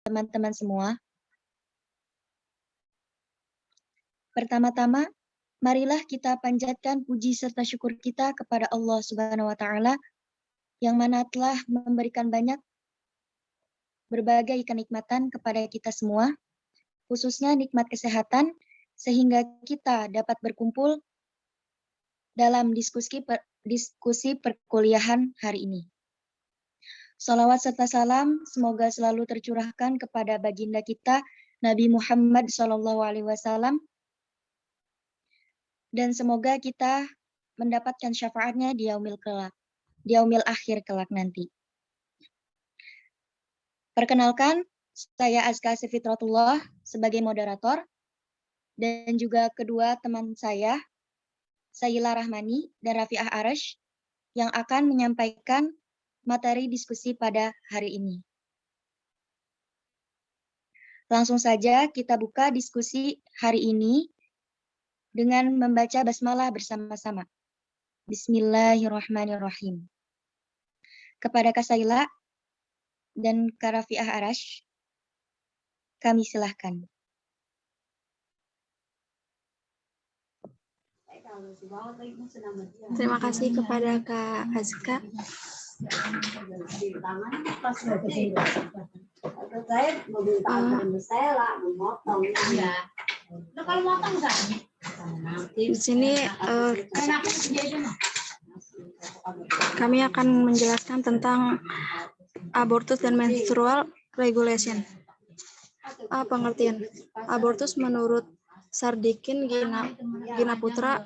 teman-teman semua. Pertama-tama, marilah kita panjatkan puji serta syukur kita kepada Allah Subhanahu wa Ta'ala yang mana telah memberikan banyak berbagai kenikmatan kepada kita semua, khususnya nikmat kesehatan, sehingga kita dapat berkumpul dalam diskusi perkuliahan hari ini. Salawat serta salam semoga selalu tercurahkan kepada baginda kita Nabi Muhammad SAW, dan semoga kita mendapatkan syafaatnya di yaumil akhir kelak nanti. Perkenalkan, saya Azka Sifitratullah sebagai moderator, dan juga kedua teman saya, Sayila Rahmani dan Rafiah Arash, yang akan menyampaikan materi diskusi pada hari ini. Langsung saja kita buka diskusi hari ini dengan membaca basmalah bersama-sama. Bismillahirrahmanirrahim. Kepada Kak Sayila dan Kak Rafiah Arash, kami silahkan. Terima kasih kepada Kak Azka. Di sini kami akan menjelaskan tentang abortus dan menstrual regulation. Pengertian. Abortus menurut Sardikin Ginaputra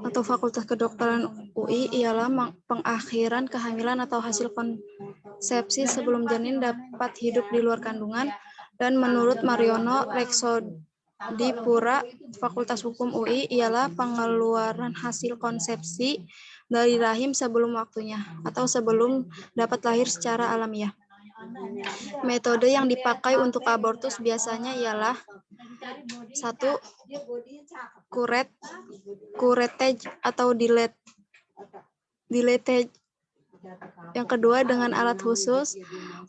atau Fakultas Kedokteran UI ialah pengakhiran kehamilan atau hasil konsepsi sebelum janin dapat hidup di luar kandungan, dan menurut Mariono Reksodipura Fakultas Hukum UI ialah pengeluaran hasil konsepsi dari rahim sebelum waktunya atau sebelum dapat lahir secara alamiah. Metode yang dipakai untuk abortus biasanya ialah 1. Curettage atau dilatage. Yang kedua, dengan alat khusus,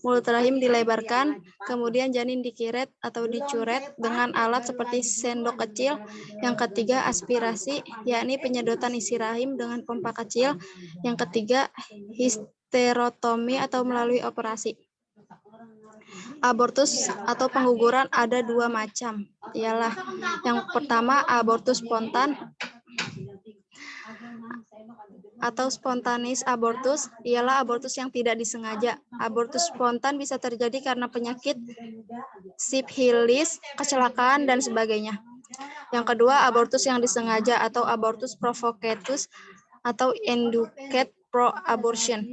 mulut rahim dilebarkan, kemudian janin dikiret atau dicuret dengan alat seperti sendok kecil. Yang ketiga, aspirasi, yakni penyedotan isi rahim dengan pompa kecil. Yang ketiga, histerotomi atau melalui operasi. Abortus atau pengguguran ada dua macam, ialah yang pertama abortus spontan atau spontaneous abortus, ialah abortus yang tidak disengaja. Abortus spontan bisa terjadi karena penyakit sifilis, kecelakaan, dan sebagainya. Yang kedua, abortus yang disengaja atau abortus provocatus atau induced pro-abortion.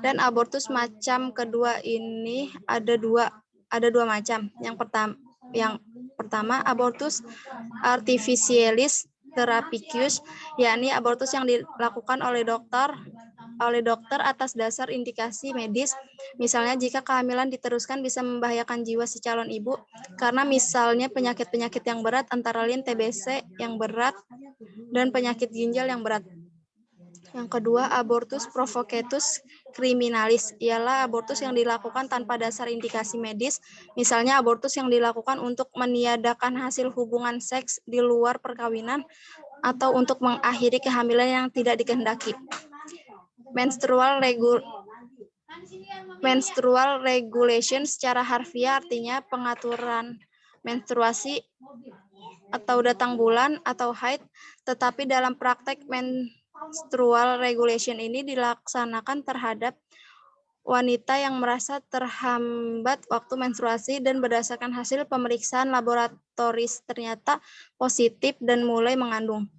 Dan abortus macam kedua ini ada dua macam. Yang pertama abortus artificialis therapeuticus, yakni abortus yang dilakukan oleh dokter atas dasar indikasi medis. Misalnya jika kehamilan diteruskan bisa membahayakan jiwa si calon ibu karena misalnya penyakit-penyakit yang berat antara lain TBC yang berat dan penyakit ginjal yang berat. Yang kedua, abortus provocatus criminalis, ialah abortus yang dilakukan tanpa dasar indikasi medis, misalnya abortus yang dilakukan untuk meniadakan hasil hubungan seks di luar perkawinan atau untuk mengakhiri kehamilan yang tidak dikehendaki. Menstrual regulation secara harfiah artinya pengaturan menstruasi atau datang bulan atau haid, tetapi dalam praktek menstrual regulation ini dilaksanakan terhadap wanita yang merasa terhambat waktu menstruasi dan berdasarkan hasil pemeriksaan laboratoris ternyata positif dan mulai mengandung.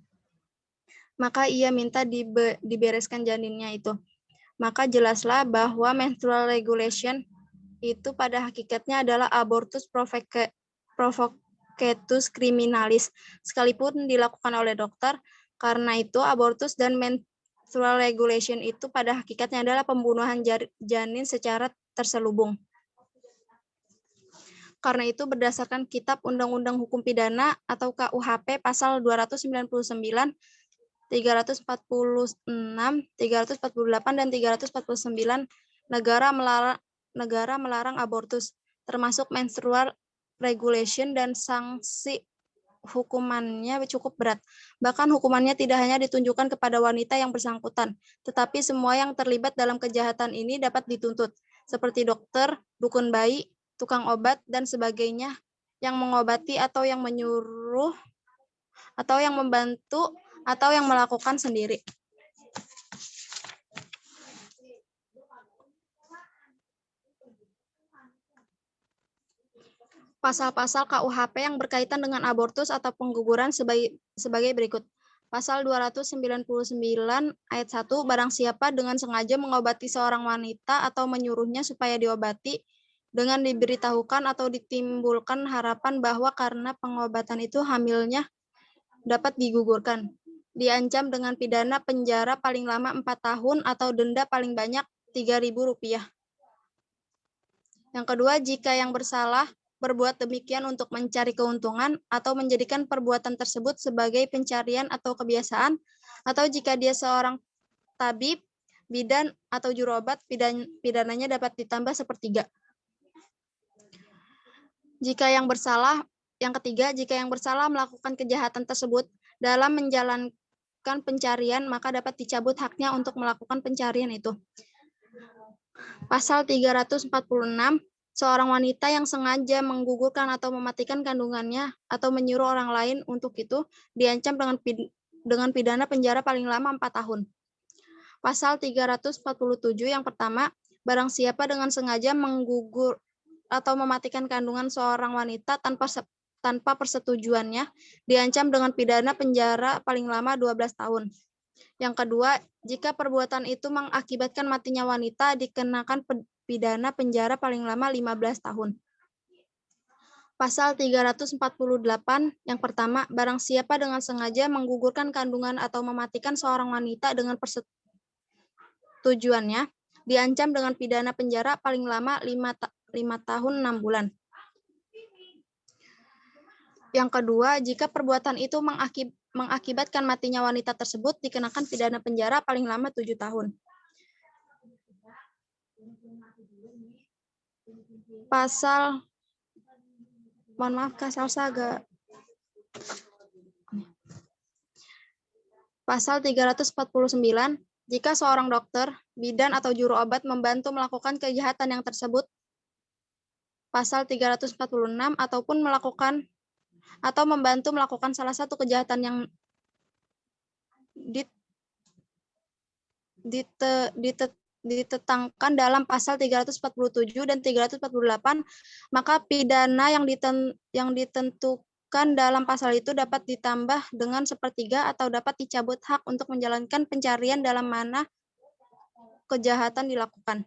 Maka ia minta dibereskan janinnya itu. Maka jelaslah bahwa menstrual regulation itu pada hakikatnya adalah abortus provocatus criminalis, sekalipun dilakukan oleh dokter. Karena itu abortus dan menstrual regulation itu pada hakikatnya adalah pembunuhan janin secara terselubung. Karena itu berdasarkan Kitab Undang-Undang Hukum Pidana atau KUHP pasal 299, 346, 348, dan 349, negara negara melarang abortus, termasuk menstrual regulation, dan sanksi hukumannya cukup berat. Bahkan hukumannya tidak hanya ditunjukkan kepada wanita yang bersangkutan, tetapi semua yang terlibat dalam kejahatan ini dapat dituntut, seperti dokter, dukun bayi, tukang obat, dan sebagainya yang mengobati atau yang menyuruh atau yang membantu atau yang melakukan sendiri. Pasal-pasal KUHP yang berkaitan dengan abortus atau pengguguran sebagai berikut. Pasal 299 ayat 1, barang siapa dengan sengaja mengobati seorang wanita atau menyuruhnya supaya diobati dengan diberitahukan atau ditimbulkan harapan bahwa karena pengobatan itu hamilnya dapat digugurkan, diancam dengan pidana penjara paling lama 4 tahun atau denda paling banyak Rp3.000. Yang kedua, jika yang bersalah berbuat demikian untuk mencari keuntungan atau menjadikan perbuatan tersebut sebagai pencarian atau kebiasaan, atau jika dia seorang tabib, bidan, atau juru obat, pidananya dapat ditambah sepertiga. Yang ketiga, jika yang bersalah melakukan kejahatan tersebut dalam menjalankan pencarian, maka dapat dicabut haknya untuk melakukan pencarian itu. Pasal 346, seorang wanita yang sengaja menggugurkan atau mematikan kandungannya atau menyuruh orang lain untuk itu diancam dengan pidana penjara paling lama 4 tahun. Pasal 347 yang pertama, barang siapa dengan sengaja menggugur atau mematikan kandungan seorang wanita tanpa persetujuannya diancam dengan pidana penjara paling lama 12 tahun. Yang kedua, jika perbuatan itu mengakibatkan matinya wanita dikenakan pidana penjara paling lama 15 tahun. Pasal 348 yang pertama, barang siapa dengan sengaja menggugurkan kandungan atau mematikan seorang wanita dengan persetujuannya diancam dengan pidana penjara paling lama 5 tahun 6 bulan. Yang kedua, jika perbuatan itu mengakibatkan matinya wanita tersebut dikenakan pidana penjara paling lama 7 tahun. Pasal 349, jika seorang dokter, bidan, atau juru obat membantu melakukan kejahatan yang tersebut. Pasal 346, ataupun melakukan atau membantu melakukan salah satu kejahatan yang ditetangkan dalam pasal 347 dan 348, maka pidana yang ditentukan dalam pasal itu dapat ditambah dengan sepertiga atau dapat dicabut hak untuk menjalankan pencarian dalam mana kejahatan dilakukan.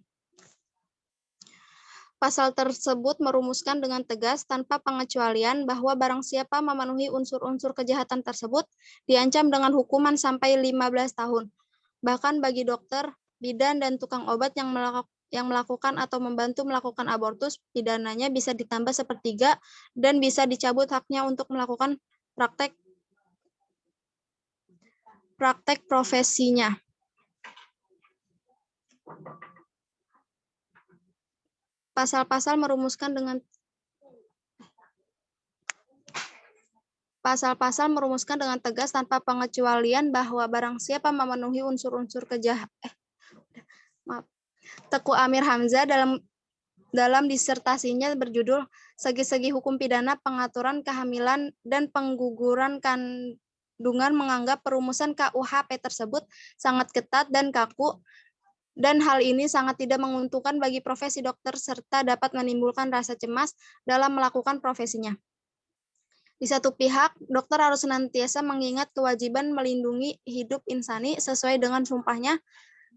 Pasal tersebut merumuskan dengan tegas tanpa pengecualian bahwa barang siapa memenuhi unsur-unsur kejahatan tersebut diancam dengan hukuman sampai 15 tahun. Bahkan bagi dokter, bidan, dan tukang obat yang melakukan atau membantu melakukan abortus, pidananya bisa ditambah sepertiga dan bisa dicabut haknya untuk melakukan praktek profesinya. Pasal-pasal merumuskan dengan tegas tanpa pengecualian bahwa barang siapa memenuhi unsur-unsur Teku Amir Hamzah dalam disertasinya berjudul Segi-segi Hukum Pidana Pengaturan Kehamilan dan Pengguguran Kandungan menganggap perumusan KUHP tersebut sangat ketat dan kaku, dan hal ini sangat tidak menguntungkan bagi profesi dokter serta dapat menimbulkan rasa cemas dalam melakukan profesinya. Di satu pihak, dokter harus senantiasa mengingat kewajiban melindungi hidup insani sesuai dengan sumpahnya,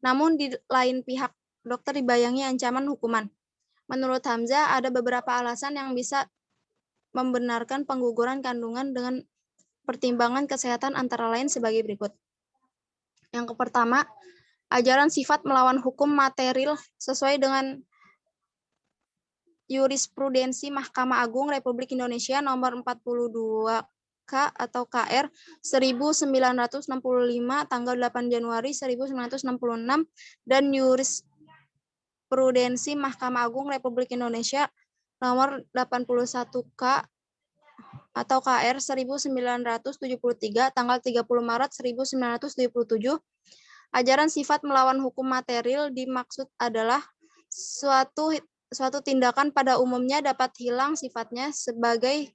namun di lain pihak, dokter dibayangi ancaman hukuman. Menurut Hamzah, ada beberapa alasan yang bisa membenarkan pengguguran kandungan dengan pertimbangan kesehatan antara lain sebagai berikut. Yang pertama, ajaran sifat melawan hukum material sesuai dengan Jurisprudensi Mahkamah Agung Republik Indonesia nomor 42K atau KR 1965 tanggal 8 Januari 1966 dan Jurisprudensi Mahkamah Agung Republik Indonesia nomor 81K atau KR 1973 tanggal 30 Maret 1977, ajaran sifat melawan hukum material dimaksud adalah suatu tindakan pada umumnya dapat hilang sifatnya sebagai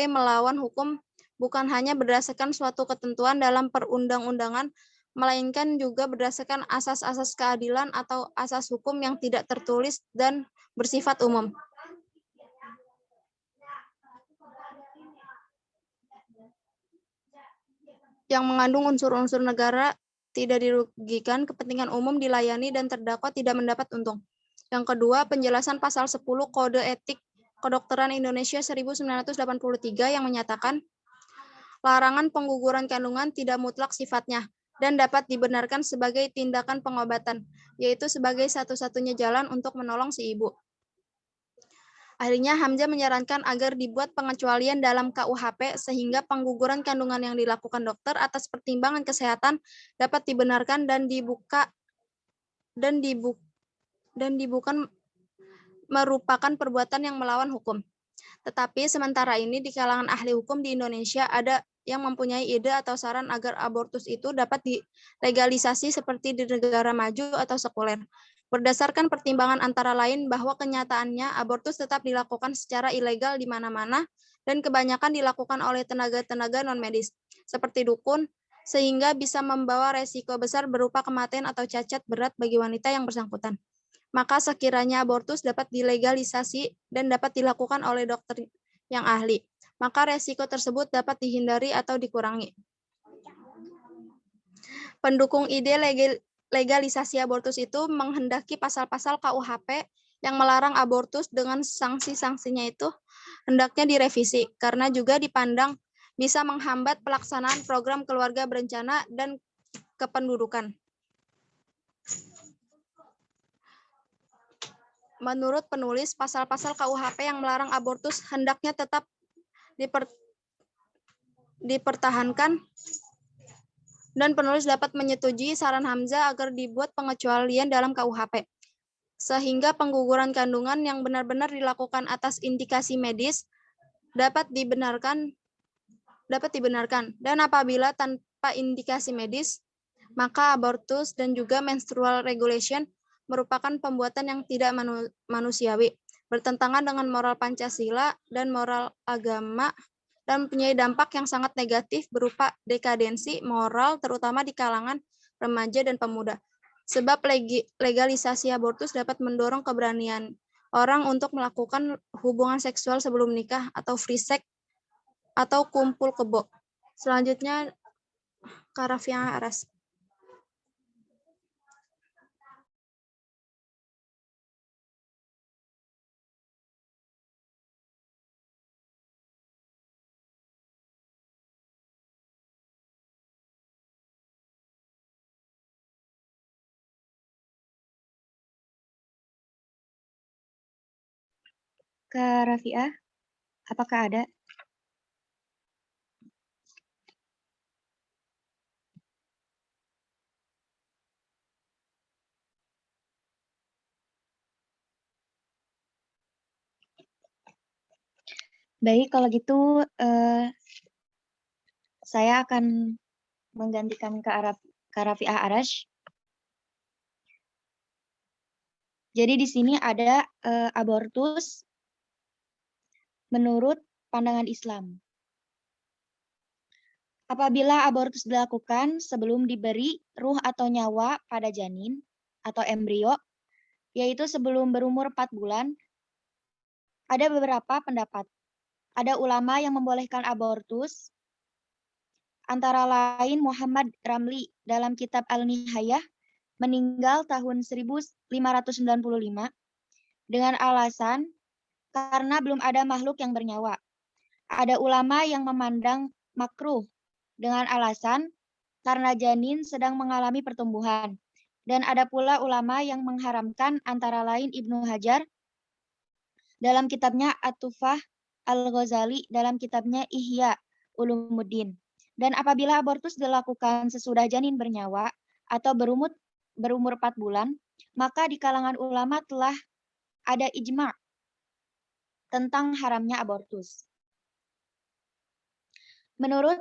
melawan hukum, bukan hanya berdasarkan suatu ketentuan dalam perundang-undangan, melainkan juga berdasarkan asas-asas keadilan atau asas hukum yang tidak tertulis dan bersifat umum. Yang mengandung unsur-unsur negara, tidak dirugikan, kepentingan umum dilayani, dan terdakwa tidak mendapat untung. Yang kedua, penjelasan pasal 10 Kode Etik Kedokteran Indonesia 1983 yang menyatakan larangan pengguguran kandungan tidak mutlak sifatnya dan dapat dibenarkan sebagai tindakan pengobatan, yaitu sebagai satu-satunya jalan untuk menolong si ibu. Akhirnya Hamzah menyarankan agar dibuat pengecualian dalam KUHP sehingga pengguguran kandungan yang dilakukan dokter atas pertimbangan kesehatan dapat dibenarkan dan bukan merupakan perbuatan yang melawan hukum. Tetapi sementara ini di kalangan ahli hukum di Indonesia ada yang mempunyai ide atau saran agar abortus itu dapat dilegalisasi seperti di negara maju atau sekuler. Berdasarkan pertimbangan antara lain bahwa kenyataannya abortus tetap dilakukan secara ilegal di mana-mana dan kebanyakan dilakukan oleh tenaga-tenaga non-medis, seperti dukun, sehingga bisa membawa resiko besar berupa kematian atau cacat berat bagi wanita yang bersangkutan. Maka sekiranya abortus dapat dilegalisasi dan dapat dilakukan oleh dokter yang ahli, maka resiko tersebut dapat dihindari atau dikurangi. Pendukung ide legalisasi abortus itu menghendaki pasal-pasal KUHP yang melarang abortus dengan sanksi-sanksinya itu hendaknya direvisi, karena juga dipandang bisa menghambat pelaksanaan program keluarga berencana dan kependudukan. Menurut penulis, pasal-pasal KUHP yang melarang abortus hendaknya tetap dipertahankan, dan penulis dapat menyetujui saran Hamzah agar dibuat pengecualian dalam KUHP, sehingga pengguguran kandungan yang benar-benar dilakukan atas indikasi medis dapat dibenarkan, dan apabila tanpa indikasi medis, maka abortus dan juga menstrual regulation merupakan pembuatan yang tidak manusiawi, bertentangan dengan moral Pancasila dan moral agama, dan mempunyai dampak yang sangat negatif berupa dekadensi moral, terutama di kalangan remaja dan pemuda. Sebab legalisasi abortus dapat mendorong keberanian orang untuk melakukan hubungan seksual sebelum nikah atau free sex atau kumpul kebo. Selanjutnya, Kak Rafiah Aras. Kak Rafiah, apakah ada? Baik, kalau gitu saya akan menggantikan Kak Rafiah Arash. Jadi di sini ada abortus menurut pandangan Islam. Apabila abortus dilakukan sebelum diberi ruh atau nyawa pada janin atau embrio, yaitu sebelum berumur 4 bulan, ada beberapa pendapat. Ada ulama yang membolehkan abortus, antara lain Muhammad Ramli dalam kitab Al-Nihayah, meninggal tahun 1595 dengan alasan karena belum ada makhluk yang bernyawa. Ada ulama yang memandang makruh dengan alasan karena janin sedang mengalami pertumbuhan. Dan ada pula ulama yang mengharamkan, antara lain Ibnu Hajar dalam kitabnya At-Tufah, Al-Ghazali dalam kitabnya Ihya Ulumuddin. Dan apabila abortus dilakukan sesudah janin bernyawa atau berumur 4 bulan, maka di kalangan ulama telah ada ijma' tentang haramnya abortus. Menurut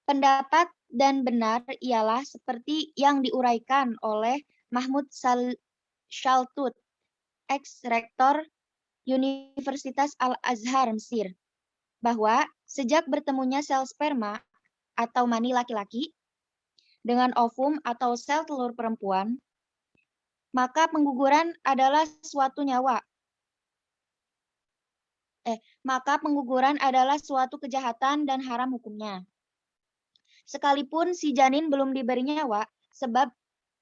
pendapat dan benar ialah seperti yang diuraikan oleh Mahmud Shaltut, ex-rektor Universitas Al-Azhar Mesir, bahwa sejak bertemunya sel sperma atau mani laki-laki dengan ovum atau sel telur perempuan, maka pengguguran adalah suatu kejahatan dan haram hukumnya. Sekalipun si janin belum diberi nyawa, sebab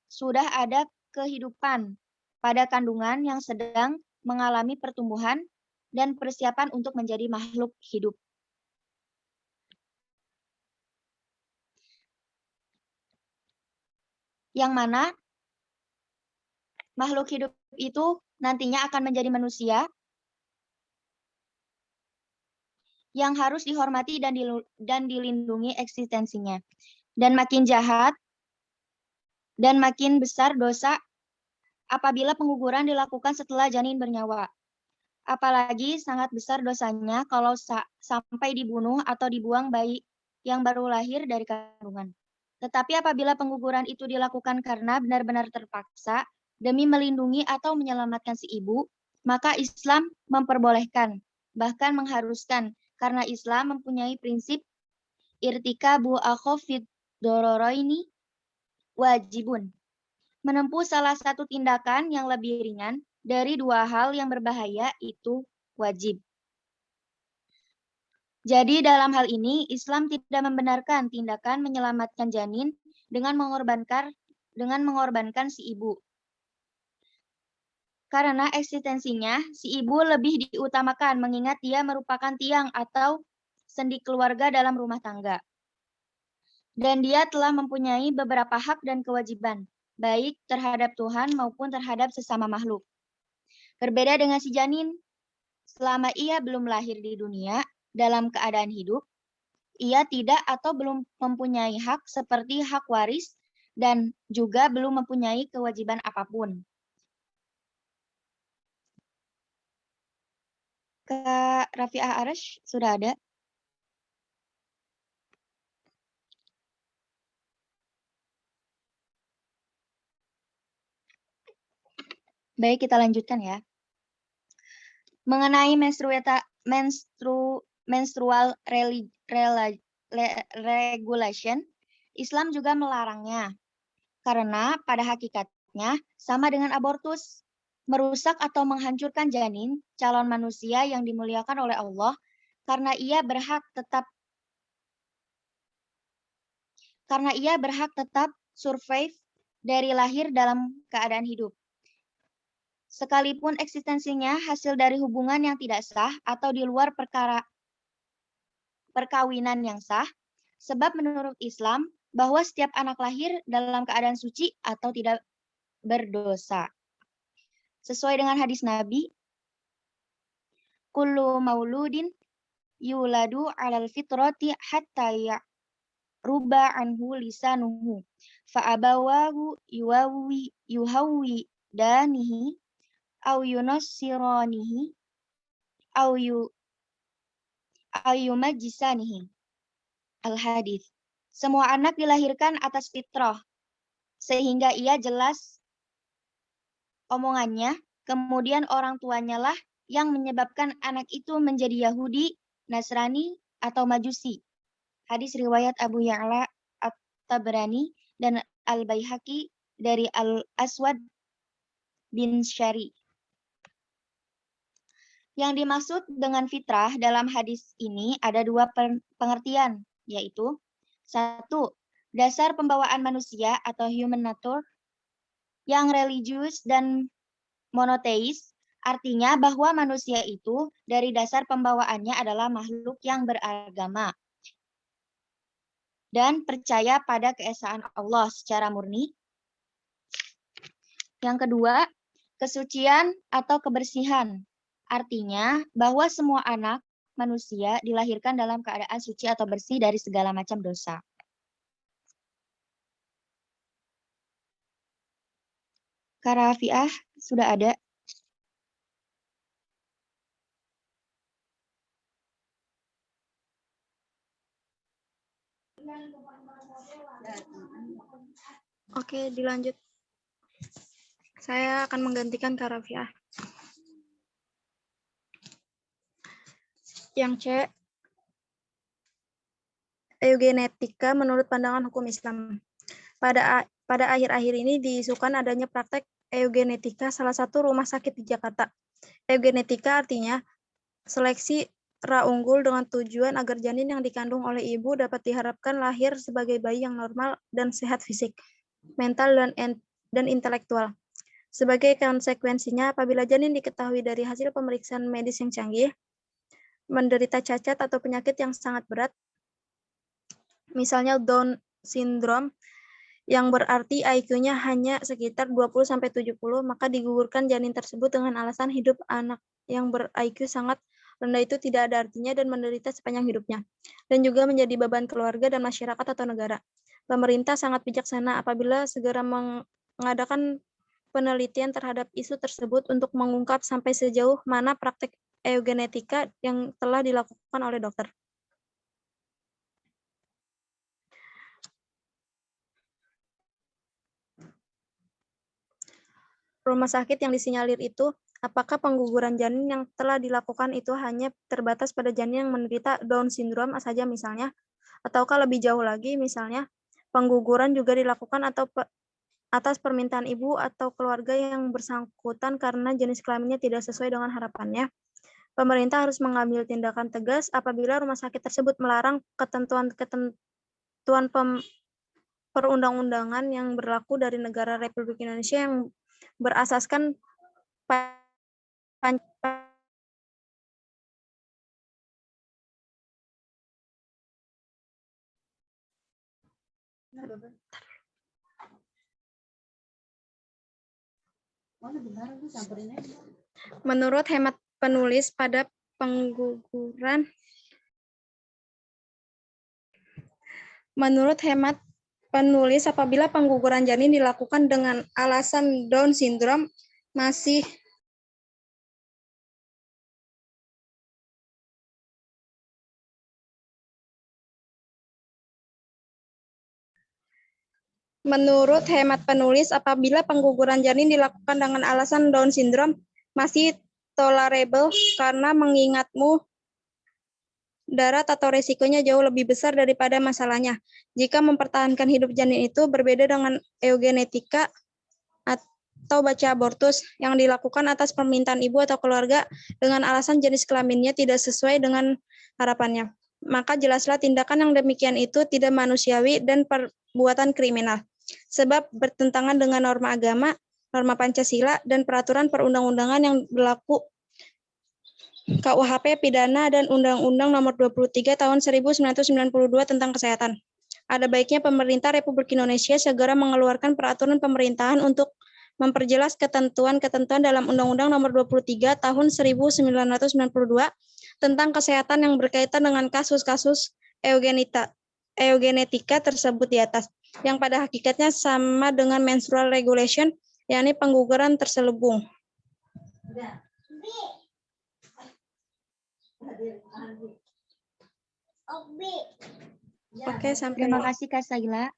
sudah ada kehidupan pada kandungan yang sedang mengalami pertumbuhan dan persiapan untuk menjadi makhluk hidup. Yang mana makhluk hidup itu nantinya akan menjadi manusia yang harus dihormati dan dilindungi eksistensinya. Dan makin jahat dan makin besar dosa apabila pengguguran dilakukan setelah janin bernyawa. Apalagi sangat besar dosanya kalau sampai dibunuh atau dibuang bayi yang baru lahir dari kandungan. Tetapi apabila pengguguran itu dilakukan karena benar-benar terpaksa demi melindungi atau menyelamatkan si ibu, maka Islam memperbolehkan, bahkan mengharuskan, karena Islam mempunyai prinsip irtikabu akhafid dororoini wajibun. Menempuh salah satu tindakan yang lebih ringan dari dua hal yang berbahaya itu wajib. Jadi dalam hal ini Islam tidak membenarkan tindakan menyelamatkan janin dengan mengorbankan si ibu. Karena eksistensinya, si ibu lebih diutamakan mengingat dia merupakan tiang atau sendi keluarga dalam rumah tangga. Dan dia telah mempunyai beberapa hak dan kewajiban, baik terhadap Tuhan maupun terhadap sesama makhluk. Berbeda dengan si janin, selama ia belum lahir di dunia dalam keadaan hidup, ia tidak atau belum mempunyai hak seperti hak waris dan juga belum mempunyai kewajiban apapun. Kak Rafi'ah Arash sudah ada? Baik, kita lanjutkan ya. Mengenai menstrual regulation, Islam juga melarangnya. Karena pada hakikatnya sama dengan abortus, merusak atau menghancurkan janin calon manusia yang dimuliakan oleh Allah karena ia berhak tetap survive dari lahir dalam keadaan hidup. Sekalipun eksistensinya hasil dari hubungan yang tidak sah atau di luar perkawinan yang sah, sebab menurut Islam bahwa setiap anak lahir dalam keadaan suci atau tidak berdosa. Sesuai dengan hadis Nabi, kullu mauludin yuladu alal fitrati hatta ya'ruba anhu lisanuhu fa'abawahu yuhawwi danihi au yunassiranihi au yumajjisanihi. Al-Hadits. Semua anak dilahirkan atas fitrah, sehingga ia jelas omongannya, kemudian orang tuanya lah yang menyebabkan anak itu menjadi Yahudi, Nasrani, atau Majusi. Hadis riwayat Abu Ya'la At-Tabrani dan Al-Baihaqi dari Al-Aswad bin Syari. Yang dimaksud dengan fitrah dalam hadis ini ada dua pengertian, yaitu 1. Dasar pembawaan manusia atau human nature yang religius dan monoteis, artinya bahwa manusia itu dari dasar pembawaannya adalah makhluk yang beragama dan percaya pada keesaan Allah secara murni. Yang kedua, kesucian atau kebersihan, artinya bahwa semua anak manusia dilahirkan dalam keadaan suci atau bersih dari segala macam dosa. Kak Rafiah sudah ada. Oke, dilanjut. Saya akan menggantikan Kak Rafiah. Yang C, eugenetika menurut pandangan hukum Islam. Pada akhir-akhir ini diisukan adanya praktek eugenetika salah satu rumah sakit di Jakarta. Eugenetika artinya seleksi ra unggul dengan tujuan agar janin yang dikandung oleh ibu dapat diharapkan lahir sebagai bayi yang normal dan sehat fisik, mental, dan intelektual. Sebagai konsekuensinya, apabila janin diketahui dari hasil pemeriksaan medis yang canggih, menderita cacat atau penyakit yang sangat berat, misalnya Down syndrome, yang berarti IQ-nya hanya sekitar 20-70, maka digugurkan janin tersebut dengan alasan hidup anak yang ber-IQ sangat rendah itu tidak ada artinya dan menderita sepanjang hidupnya, dan juga menjadi beban keluarga dan masyarakat atau negara. Pemerintah sangat bijaksana apabila segera mengadakan penelitian terhadap isu tersebut untuk mengungkap sampai sejauh mana praktek eugenetika yang telah dilakukan oleh dokter. Rumah sakit yang disinyalir itu, apakah pengguguran janin yang telah dilakukan itu hanya terbatas pada janin yang menderita Down syndrome saja misalnya, ataukah lebih jauh lagi misalnya pengguguran juga dilakukan atas permintaan ibu atau keluarga yang bersangkutan karena jenis kelaminnya tidak sesuai dengan harapannya. Pemerintah harus mengambil tindakan tegas apabila rumah sakit tersebut melarang ketentuan perundang-undangan yang berlaku dari negara Republik Indonesia yang berasaskan Menurut hemat penulis pada pengguguran apabila pengguguran janin dilakukan dengan alasan Down syndrome masih Menurut hemat penulis, apabila pengguguran janin dilakukan dengan alasan Down syndrome masih tolerable karena mengingatmu darat atau resikonya jauh lebih besar daripada masalahnya. Jika mempertahankan hidup janin itu berbeda dengan eugenetika atau baca abortus yang dilakukan atas permintaan ibu atau keluarga dengan alasan jenis kelaminnya tidak sesuai dengan harapannya. Maka jelaslah tindakan yang demikian itu tidak manusiawi dan perbuatan kriminal, sebab bertentangan dengan norma agama, norma Pancasila, dan peraturan perundang-undangan yang berlaku KUHP pidana dan Undang-Undang Nomor 23 Tahun 1992 tentang Kesehatan. Ada baiknya pemerintah Republik Indonesia segera mengeluarkan peraturan pemerintahan untuk memperjelas ketentuan-ketentuan dalam Undang-Undang Nomor 23 Tahun 1992 tentang kesehatan yang berkaitan dengan kasus-kasus eugenetika tersebut di atas, yang pada hakikatnya sama dengan menstrual regulation, yakni pengguguran terselubung. Oke, sampai. Terima kasih Kak Saila.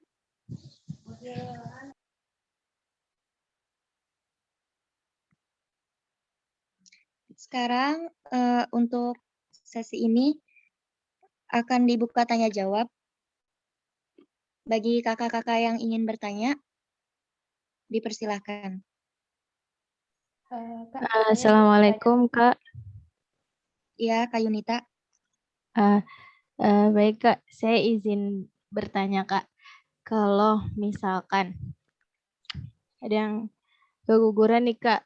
Sekarang untuk sesi ini akan dibuka tanya jawab. Bagi kakak-kakak yang ingin bertanya, dipersilahkan. Assalamualaikum Kak. Ya, Kak Yunita. Baik Kak, saya izin bertanya Kak. Kalau misalkan ada yang keguguran nih Kak,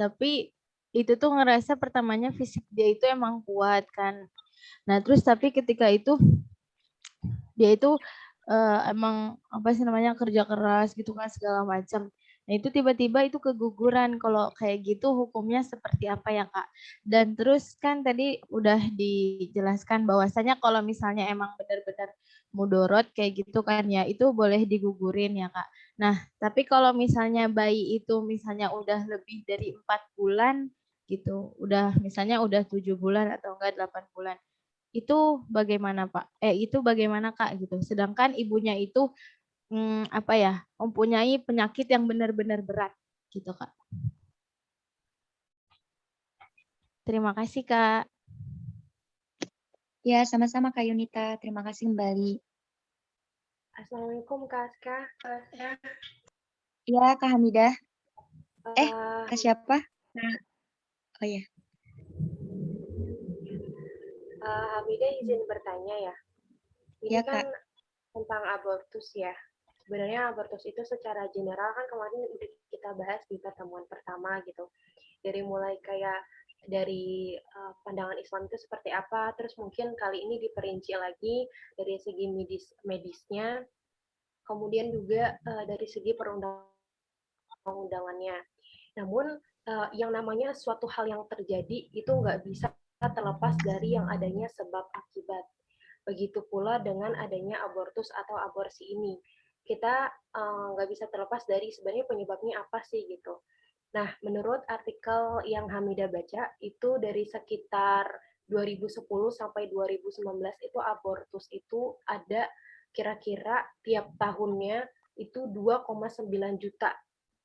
tapi itu tuh ngerasa pertamanya fisik dia itu emang kuat kan. Nah terus tapi ketika itu dia itu emang apa sih namanya kerja keras gitu kan segala macam. Nah itu tiba-tiba itu keguguran. Kalau kayak gitu hukumnya seperti apa ya Kak? Dan terus kan tadi udah dijelaskan bahwasanya kalau misalnya emang benar-benar mudorot kayak gitu kan ya itu boleh digugurin ya Kak. Nah, tapi kalau misalnya bayi itu misalnya udah lebih dari 4 bulan gitu, misalnya udah 7 bulan atau enggak 8 bulan, itu bagaimana Pak? Itu bagaimana Kak gitu. Sedangkan ibunya itu apa ya, mempunyai penyakit yang benar-benar berat gitu Kak. Terima kasih Kak. Ya, sama-sama Kak Yunita. Terima kasih kembali. Assalamualaikum Kak Aska. Ya, Kak Hamidah. Eh, Kak siapa? Oh ya. Hamidah izin bertanya ya. Ini Ya, kan Kak. tentang abortus ya. Sebenarnya abortus itu secara general kan kemarin udah kita bahas di pertemuan pertama gitu. Dari mulai kayak dari pandangan Islam itu seperti apa, terus mungkin kali ini diperinci lagi dari segi medisnya, kemudian juga dari segi perundang-undangannya. Namun yang namanya suatu hal yang terjadi itu nggak bisa terlepas dari yang adanya sebab akibat. Begitu pula dengan adanya abortus atau aborsi ini. Kita nggak bisa terlepas dari sebenarnya penyebabnya apa sih gitu. Nah, menurut artikel yang Hamidah baca, itu dari sekitar 2010 sampai 2019 itu abortus itu ada kira-kira tiap tahunnya itu 2,9 juta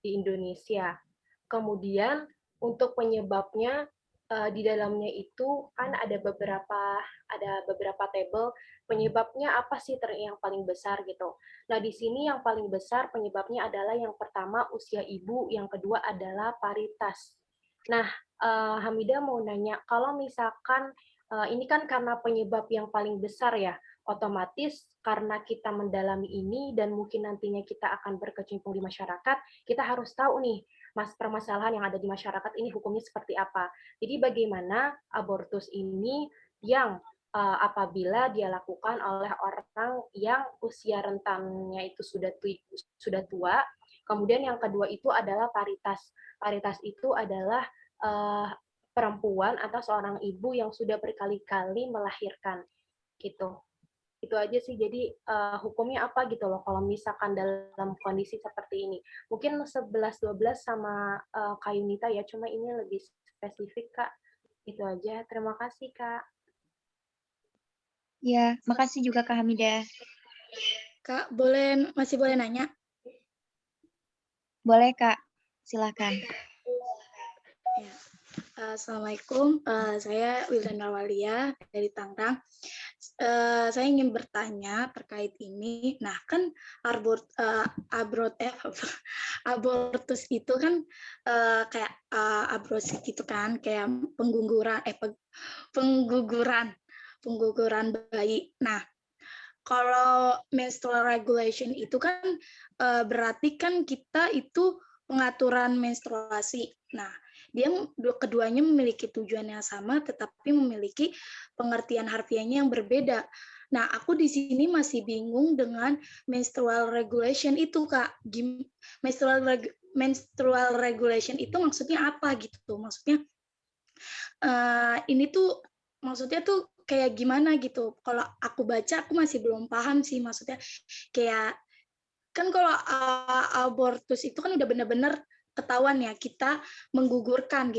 di Indonesia. Kemudian untuk penyebabnya di dalamnya itu kan ada beberapa table penyebabnya apa sih yang paling besar gitu. Nah, di sini yang paling besar penyebabnya adalah yang pertama usia ibu, yang kedua adalah paritas. Nah, Hamidah mau nanya, kalau misalkan ini kan karena penyebab yang paling besar ya, otomatis karena kita mendalami ini dan mungkin nantinya kita akan berkecimpung di masyarakat, kita harus tahu nih permasalahan yang ada di masyarakat ini hukumnya seperti apa. Jadi bagaimana abortus ini yang apabila dia lakukan oleh orang yang usia rentannya itu sudah tua. Kemudian yang kedua itu adalah paritas. Paritas itu adalah perempuan atau seorang ibu yang sudah berkali-kali melahirkan gitu. Itu aja sih, jadi hukumnya apa gitu loh kalau misalkan dalam kondisi seperti ini. Mungkin 11-12 sama Kak Yunita ya, cuma ini lebih spesifik Kak. Itu aja, terima kasih Kak. Ya, makasih juga Kak Hamidah. Kak, masih boleh nanya? Boleh Kak, silakan. Ya. Assalamualaikum, saya Wildana Walia dari Tangerang. Saya ingin bertanya terkait ini. Nah, kan abortus itu kan kayak aborsi gitu kan, kayak pengguguran bayi. Nah, kalau menstrual regulation itu kan berarti kan kita itu pengaturan menstruasi. Nah, keduanya memiliki tujuan yang sama, tetapi memiliki pengertian harfiahnya yang berbeda. Nah, aku di sini masih bingung dengan menstrual regulation itu, Kak. Menstrual regulation itu maksudnya apa gitu? Maksudnya ini tuh maksudnya tuh kayak gimana gitu. Kalau aku baca, aku masih belum paham sih maksudnya. Kayak kan kalau abortus itu kan udah benar-benar ketahuan ya kita menggugurkan.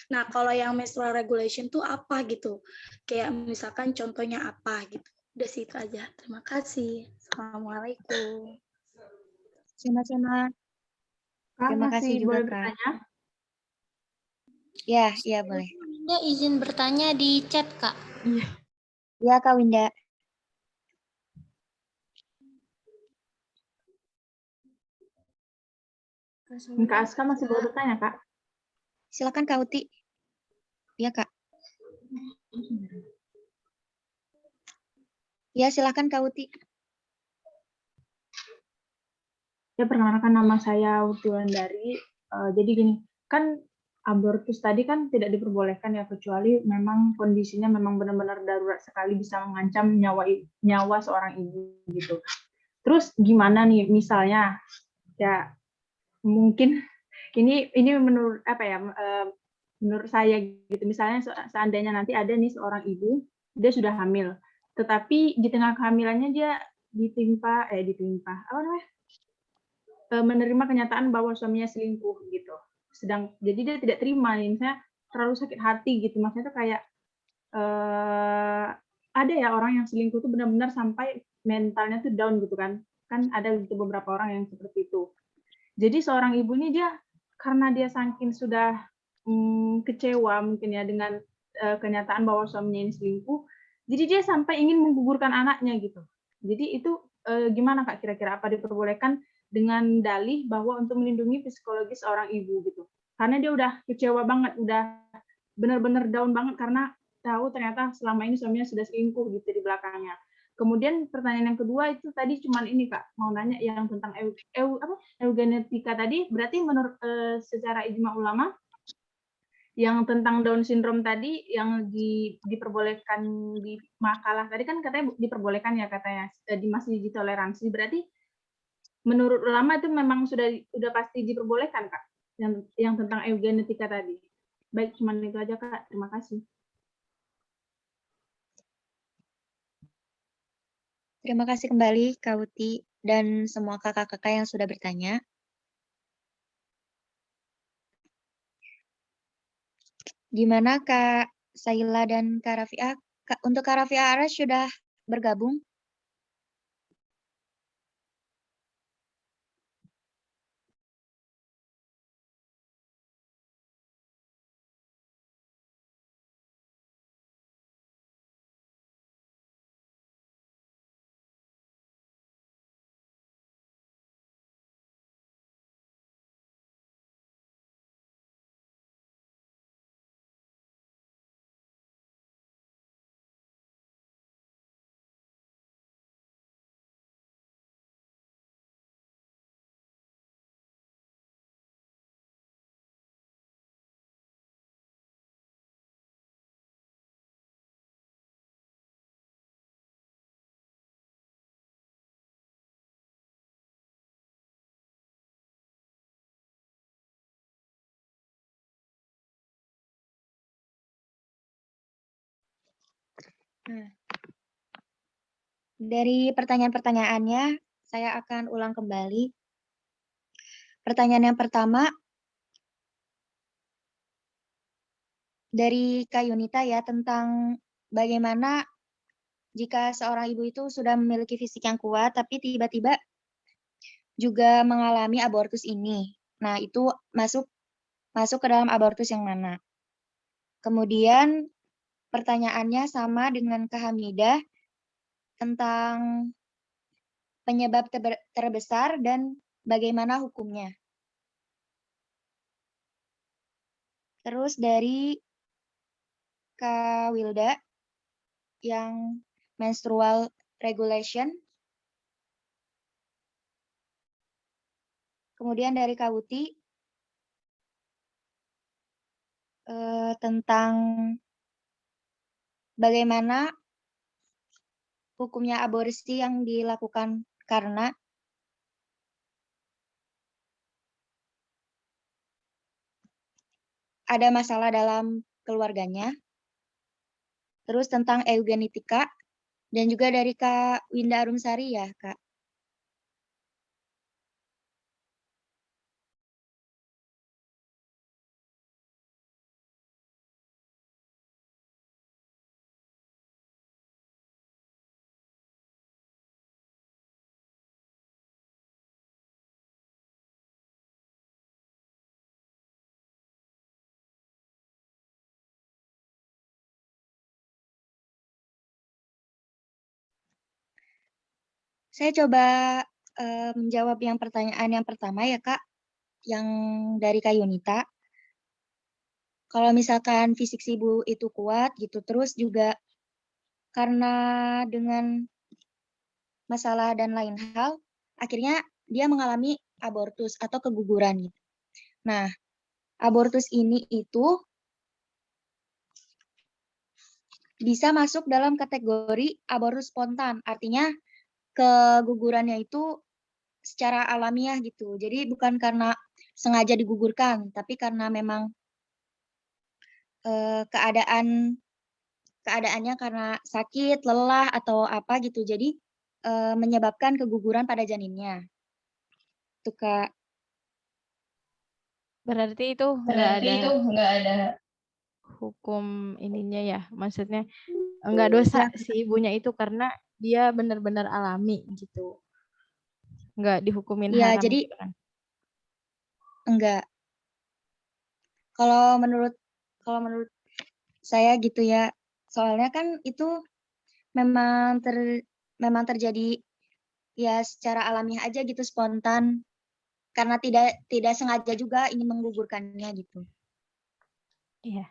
Nah, kalau yang menstrual regulation tuh apa gitu? Kayak misalkan contohnya apa gitu. Udah sih itu aja. Terima kasih. Assalamualaikum. Sama-sama. Terima kasih juga boleh Kak. bertanya? Ya boleh. Winda izin bertanya di chat, Kak. Iya. Ya Kak Winda. Kak Aska masih boleh bertanya, Kak? Silakan Kak Uti. Ya Kak. Ya silakan Kak Uti. Ya, perkenalkan nama saya Uti Wulandari. Jadi gini, kan abortus tadi kan tidak diperbolehkan ya, kecuali memang kondisinya memang benar-benar darurat sekali bisa mengancam nyawa seorang ibu gitu. Terus gimana nih misalnya ya mungkin ini menurut menurut saya gitu, misalnya seandainya nanti ada nih seorang ibu dia sudah hamil, tetapi di tengah kehamilannya dia menerima kenyataan bahwa suaminya selingkuh gitu. Jadi dia tidak terima nih, misalnya terlalu sakit hati gitu. Maksudnya tuh kayak ada ya orang yang selingkuh tuh benar-benar sampai mentalnya tuh down gitu kan. Kan ada gitu beberapa orang yang seperti itu. Jadi seorang ibu ini dia karena dia saking sudah kecewa mungkin ya dengan kenyataan bahwa suaminya ini selingkuh, jadi dia sampai ingin menggugurkan anaknya gitu. Jadi itu gimana Kak kira-kira, apa diperbolehkan dengan dalih bahwa untuk melindungi psikologis seorang ibu gitu. Karena dia udah kecewa banget, udah benar-benar down banget karena tahu ternyata selama ini suaminya sudah selingkuh gitu di belakangnya. Kemudian pertanyaan yang kedua itu tadi cuman ini Kak, mau nanya yang tentang eugenetika tadi, berarti menurut secara ijma ulama yang tentang Down syndrome tadi yang diperbolehkan di makalah tadi kan katanya diperbolehkan ya katanya masih ditoleransi, berarti menurut ulama itu memang sudah pasti diperbolehkan Kak, yang tentang eugenetika tadi. Baik, cuma itu aja Kak, terima kasih. Terima kasih kembali Kak Uti dan semua kakak-kakak yang sudah bertanya. Gimana Kak Saila dan Kak Rafiah? Untuk Kak Rafiah Arash sudah bergabung? Nah, dari pertanyaan-pertanyaannya, saya akan ulang kembali. Pertanyaan yang pertama, dari Kak Yunita ya, tentang bagaimana jika seorang ibu itu sudah memiliki fisik yang kuat, tapi tiba-tiba juga mengalami abortus ini. Nah, itu masuk ke dalam abortus yang mana? Kemudian pertanyaannya sama dengan Kak Hamidah tentang penyebab terbesar dan bagaimana hukumnya. Terus dari Kak Wilda yang menstrual regulation. Kemudian dari Kak Uti tentang bagaimana hukumnya aborsi yang dilakukan karena ada masalah dalam keluarganya. Terus tentang eugenetika, dan juga dari Kak Winda Arumsari ya, Kak. Saya coba menjawab yang pertanyaan yang pertama ya, Kak, yang dari Kak Yunita. Kalau misalkan fisik si ibu itu kuat gitu, terus juga karena dengan masalah dan lain hal, akhirnya dia mengalami abortus atau keguguran gitu. Nah, abortus ini itu bisa masuk dalam kategori abortus spontan, artinya kegugurannya itu secara alamiah gitu. Jadi bukan karena sengaja digugurkan, tapi karena memang keadaannya karena sakit, lelah atau apa gitu. Jadi menyebabkan keguguran pada janinnya. Itu Kak. Berarti itu nggak ada hukum ininya ya, maksudnya nggak dosa Ya, si ibunya itu karena dia benar-benar alami gitu, nggak dihukumin ya haram jadi gitu kan. enggak. Kalau menurut saya gitu ya, soalnya kan itu memang terjadi ya secara alamiah aja gitu, spontan, karena tidak sengaja juga ingin menggugurkannya gitu. Iya.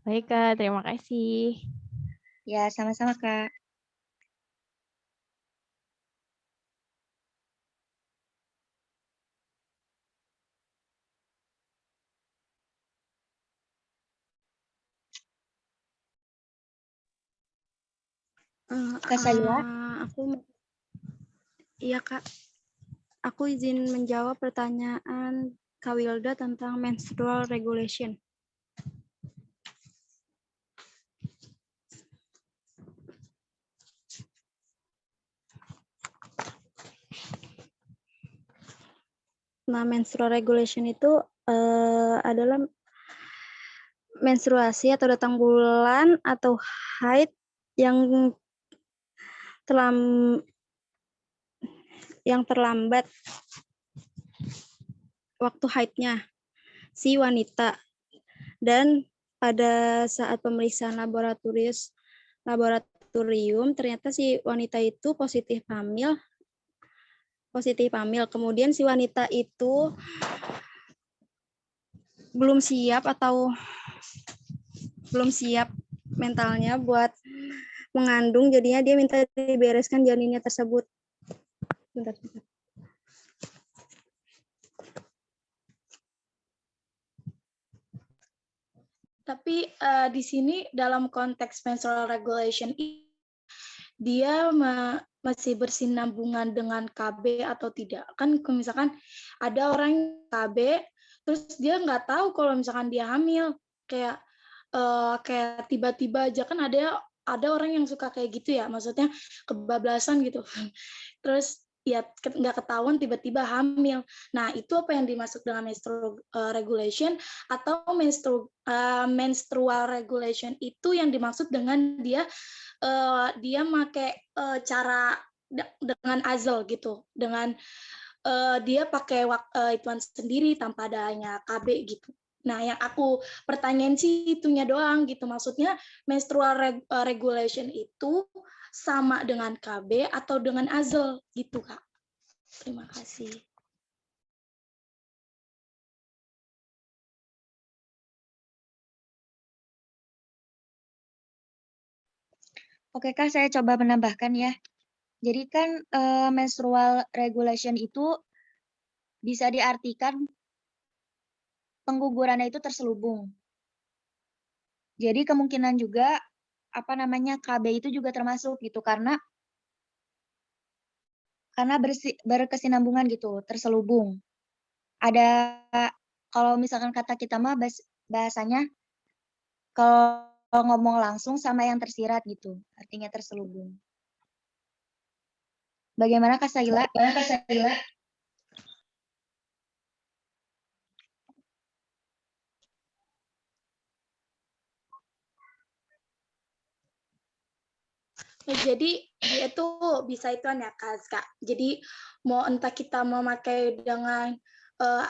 Baik Kak, terima kasih. Ya, sama-sama Kak. Kak Sayla, Iya Kak, aku izin menjawab pertanyaan Kak Wilda tentang menstrual regulation. Nah, menstrual regulation itu adalah menstruasi atau datang bulan atau haid yang terlambat waktu haidnya si wanita, dan pada saat pemeriksaan laboratorium ternyata si wanita itu positif hamil. Kemudian si wanita itu belum siap mentalnya buat mengandung, jadinya dia minta dibereskan janinnya tersebut. Bentar. Tapi di sini dalam konteks menstrual regulation dia masih bersinambungan dengan KB atau tidak. Kan misalkan ada orang KB terus dia nggak tahu kalau misalkan dia hamil, kayak tiba-tiba aja, kan ada orang yang suka kayak gitu ya, maksudnya kebablasan gitu. Terus ya nggak ketahuan tiba-tiba hamil. Nah, itu apa yang dimaksud dengan menstrual regulation, atau menstrual regulation itu yang dimaksud dengan dia pakai cara dengan azal gitu, dengan dia pakai hitungan sendiri tanpa adanya KB gitu. Nah, yang aku pertanyaan sih itunya doang gitu, maksudnya menstrual regulation itu sama dengan KB atau dengan azal gitu, Kak. Terima kasih. oke Kak, saya coba menambahkan ya. Jadi kan menstrual regulation itu bisa diartikan penggugurannya itu terselubung. Jadi kemungkinan juga KB itu juga termasuk gitu, karena berkesinambungan gitu, terselubung. Ada, kalau misalkan kata kita mah bahasanya kalau ngomong langsung sama yang tersirat gitu, artinya terselubung. Bagaimana Kak Saila? Jadi dia tuh bisa ituan ya Kak. Jadi mau entah kita mau pakai dengan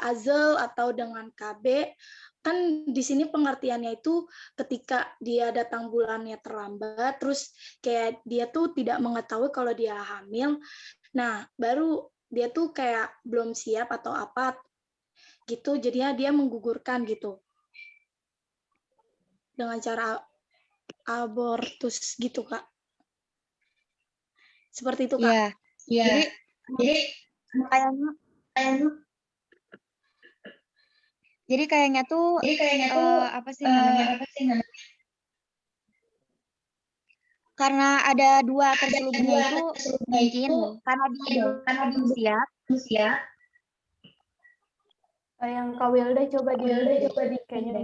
azal atau dengan KB, kan di sini pengertiannya itu ketika dia datang bulannya terlambat, terus kayak dia tuh tidak mengetahui kalau dia hamil. Nah, baru dia tuh kayak belum siap atau apa gitu, jadinya dia menggugurkan gitu dengan cara abortus gitu Kak. Seperti itu Kak. Iya. Jadi kayaknya tuh apa sih namanya? Karena ada dua terselubungnya itu mungkin karena dia belum siap. Yang Kak Wilda coba di kayaknya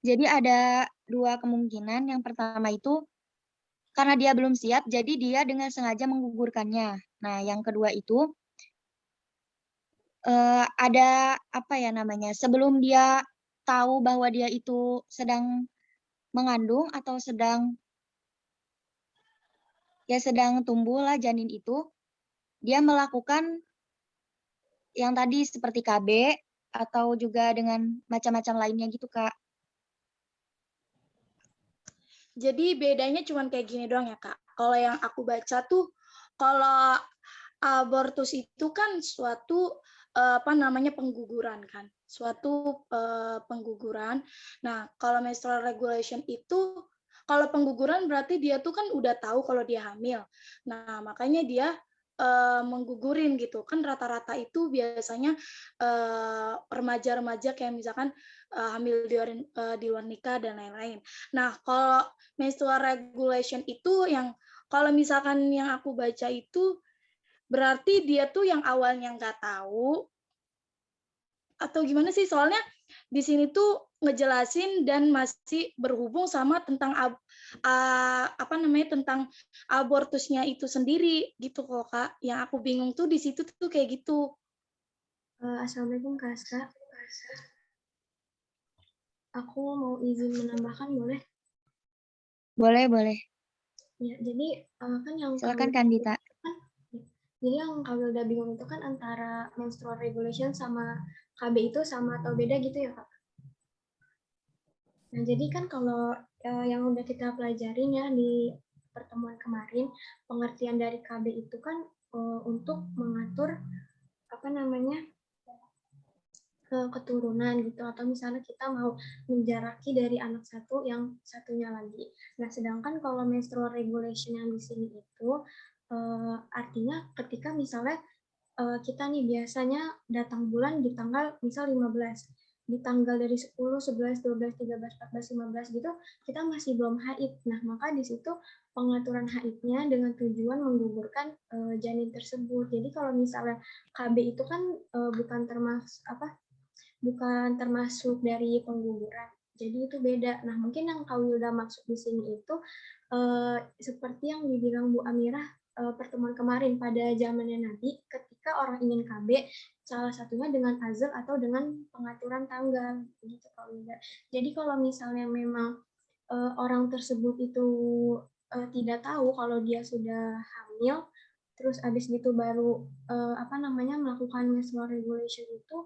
Jadi ada dua kemungkinan. Yang pertama itu karena dia belum siap, jadi dia dengan sengaja menggugurkannya. Nah, yang kedua itu ada apa ya namanya? Sebelum dia tahu bahwa dia itu sedang mengandung atau sedang tumbuh lah janin itu, dia melakukan yang tadi seperti KB atau juga dengan macam-macam lainnya gitu, Kak. Jadi bedanya cuma kayak gini doang ya, Kak. Kalau yang aku baca tuh, kalau abortus itu kan suatu pengguguran kan, suatu pengguguran. Nah, kalau menstrual regulation itu, kalau pengguguran berarti dia tuh kan udah tahu kalau dia hamil. Nah, makanya dia menggugurin gitu kan. Rata-rata itu biasanya remaja-remaja kayak misalkan hamil di luar nikah dan lain-lain. Nah, kalau menstrual regulation itu yang kalau misalkan yang aku baca itu berarti dia tuh yang awalnya nggak tahu atau gimana sih? Soalnya di sini tuh ngejelasin dan masih berhubung sama tentang tentang abortusnya itu sendiri gitu kok, Kak. Yang aku bingung tuh di situ tuh kayak gitu. Assalamualaikum Kak Aska. Aku mau izin menambahkan boleh? Boleh, boleh. Ya, jadi kan yang Silakan Kandita. Jadi yang kalau udah bingung itu kan antara menstrual regulation sama KB itu sama atau beda gitu ya, Kak? Nah, jadi kan kalau yang udah kita pelajarin ya di pertemuan kemarin, pengertian dari KB itu kan untuk mengatur keturunan gitu, atau misalnya kita mau menjaraki dari anak satu yang satunya lagi. Nah, sedangkan kalau menstrual regulation yang di sini itu artinya ketika misalnya kita nih biasanya datang bulan di tanggal misal 15, di tanggal dari 10, 11, 12, 13, 14, 15 gitu, kita masih belum haid. Nah, maka di situ pengaturan haidnya dengan tujuan menggugurkan janin tersebut. Jadi kalau misalnya KB itu kan bukan termasuk dari pengguguran. Jadi itu beda. Nah, mungkin yang Kak Wilda maksud di sini itu seperti yang dibilang Bu Amirah pertemuan kemarin pada zamannya Nabi, ketika orang ingin KB, salah satunya dengan azal atau dengan pengaturan tanggal, gitu Kak Wilda. Jadi kalau misalnya memang orang tersebut itu tidak tahu kalau dia sudah hamil, terus abis gitu baru melakukan menstrual regulation itu,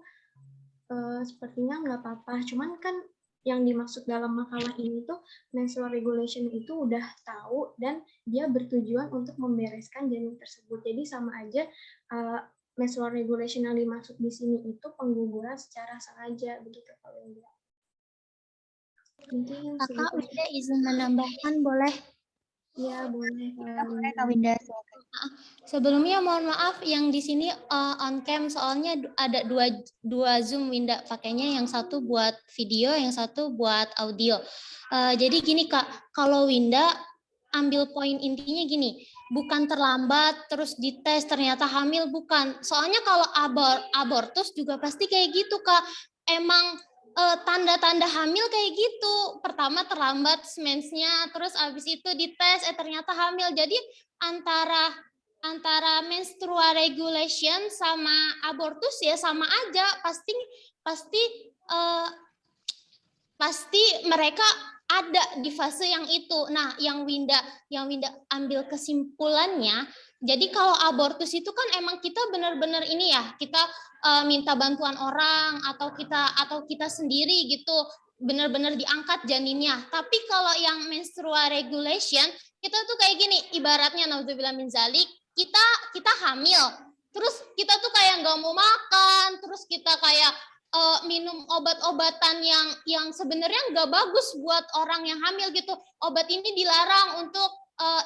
sepertinya nggak apa-apa. Cuman kan yang dimaksud dalam makalah ini tuh menstrual regulation itu udah tahu dan dia bertujuan untuk membereskan janin tersebut. Jadi sama aja menstrual regulation yang dimaksud di sini itu pengguguran secara sengaja, begitu kalau enggak. Mungkin Kakak Winda izin menambahkan boleh? Ya, boleh. Boleh Kak Winda, silakan. Sebelumnya mohon maaf yang di sini on cam soalnya ada dua Zoom Winda pakainya, yang satu buat video, yang satu buat audio. Jadi gini Kak, kalau Winda ambil poin intinya gini, bukan terlambat terus dites ternyata hamil, bukan. Soalnya kalau abortus juga pasti kayak gitu Kak. Emang tanda-tanda hamil kayak gitu. Pertama terlambat mensnya, terus abis itu dites ternyata hamil. Jadi antara menstrual regulation sama abortus ya sama aja, pasti mereka ada di fase yang itu. Nah, yang Winda ambil kesimpulannya, jadi kalau abortus itu kan emang kita benar-benar ini ya, kita minta bantuan orang atau kita sendiri gitu, benar-benar diangkat janinnya. Tapi kalau yang menstrual regulation, kita tuh kayak gini, ibaratnya naudzubillah min zalik, kita hamil, terus kita tuh kayak nggak mau makan, terus kita kayak minum obat-obatan yang sebenarnya nggak bagus buat orang yang hamil gitu. Obat ini dilarang untuk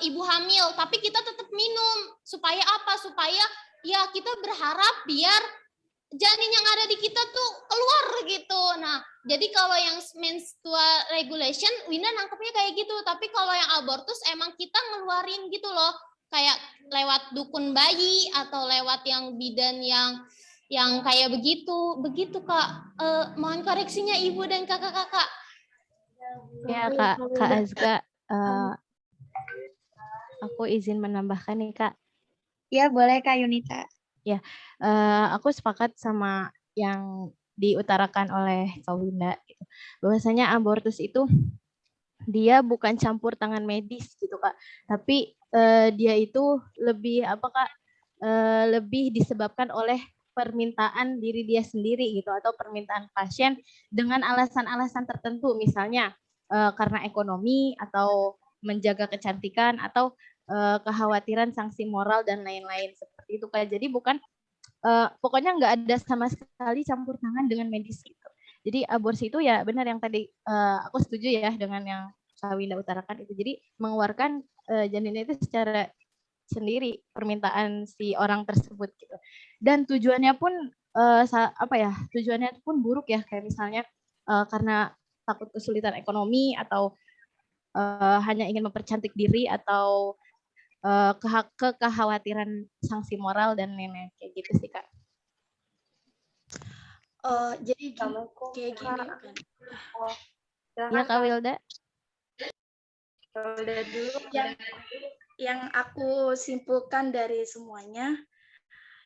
ibu hamil, tapi kita tetap minum. Supaya apa? Supaya ya kita berharap biar janin yang ada di kita tuh keluar gitu. Nah, jadi kalau yang menstrual regulation, Winda nangkepnya kayak gitu. Tapi kalau yang abortus emang kita ngeluarin gitu loh. Kayak lewat dukun bayi atau lewat yang bidan yang kayak begitu Kak. Mohon koreksinya Ibu dan kakak-kakak. Ya Oh iya, Kak, kalau Kak udah Azka, aku izin menambahkan nih Kak. Ya, boleh Kak Yunita. Ya, aku sepakat sama yang diutarakan oleh Kak Winda, gitu. Bahwasanya abortus itu dia bukan campur tangan medis gitu Kak, tapi dia itu lebih apa Kak, lebih disebabkan oleh permintaan diri dia sendiri gitu atau permintaan pasien dengan alasan-alasan tertentu, misalnya karena ekonomi atau menjaga kecantikan atau kekhawatiran sanksi moral dan lain-lain seperti itu Kak. Jadi bukan pokoknya nggak ada sama sekali campur tangan dengan medis gitu. Jadi aborsi itu ya benar yang tadi aku setuju ya dengan yang Kak Winda utarakan itu. Jadi mengeluarkan janin itu secara sendiri permintaan si orang tersebut gitu. Dan tujuannya pun apa ya? Tujuannya pun buruk ya, kayak misalnya karena takut kesulitan ekonomi atau hanya ingin mempercantik diri atau kekhawatiran sanksi moral dan lain-lain kayak gitu sih Kak. Jadi Assalamualaikum, kayak Kak. gini kan. Oh, Ya silakan, Kak Wilda. Wilda dulu. Yang aku simpulkan dari semuanya,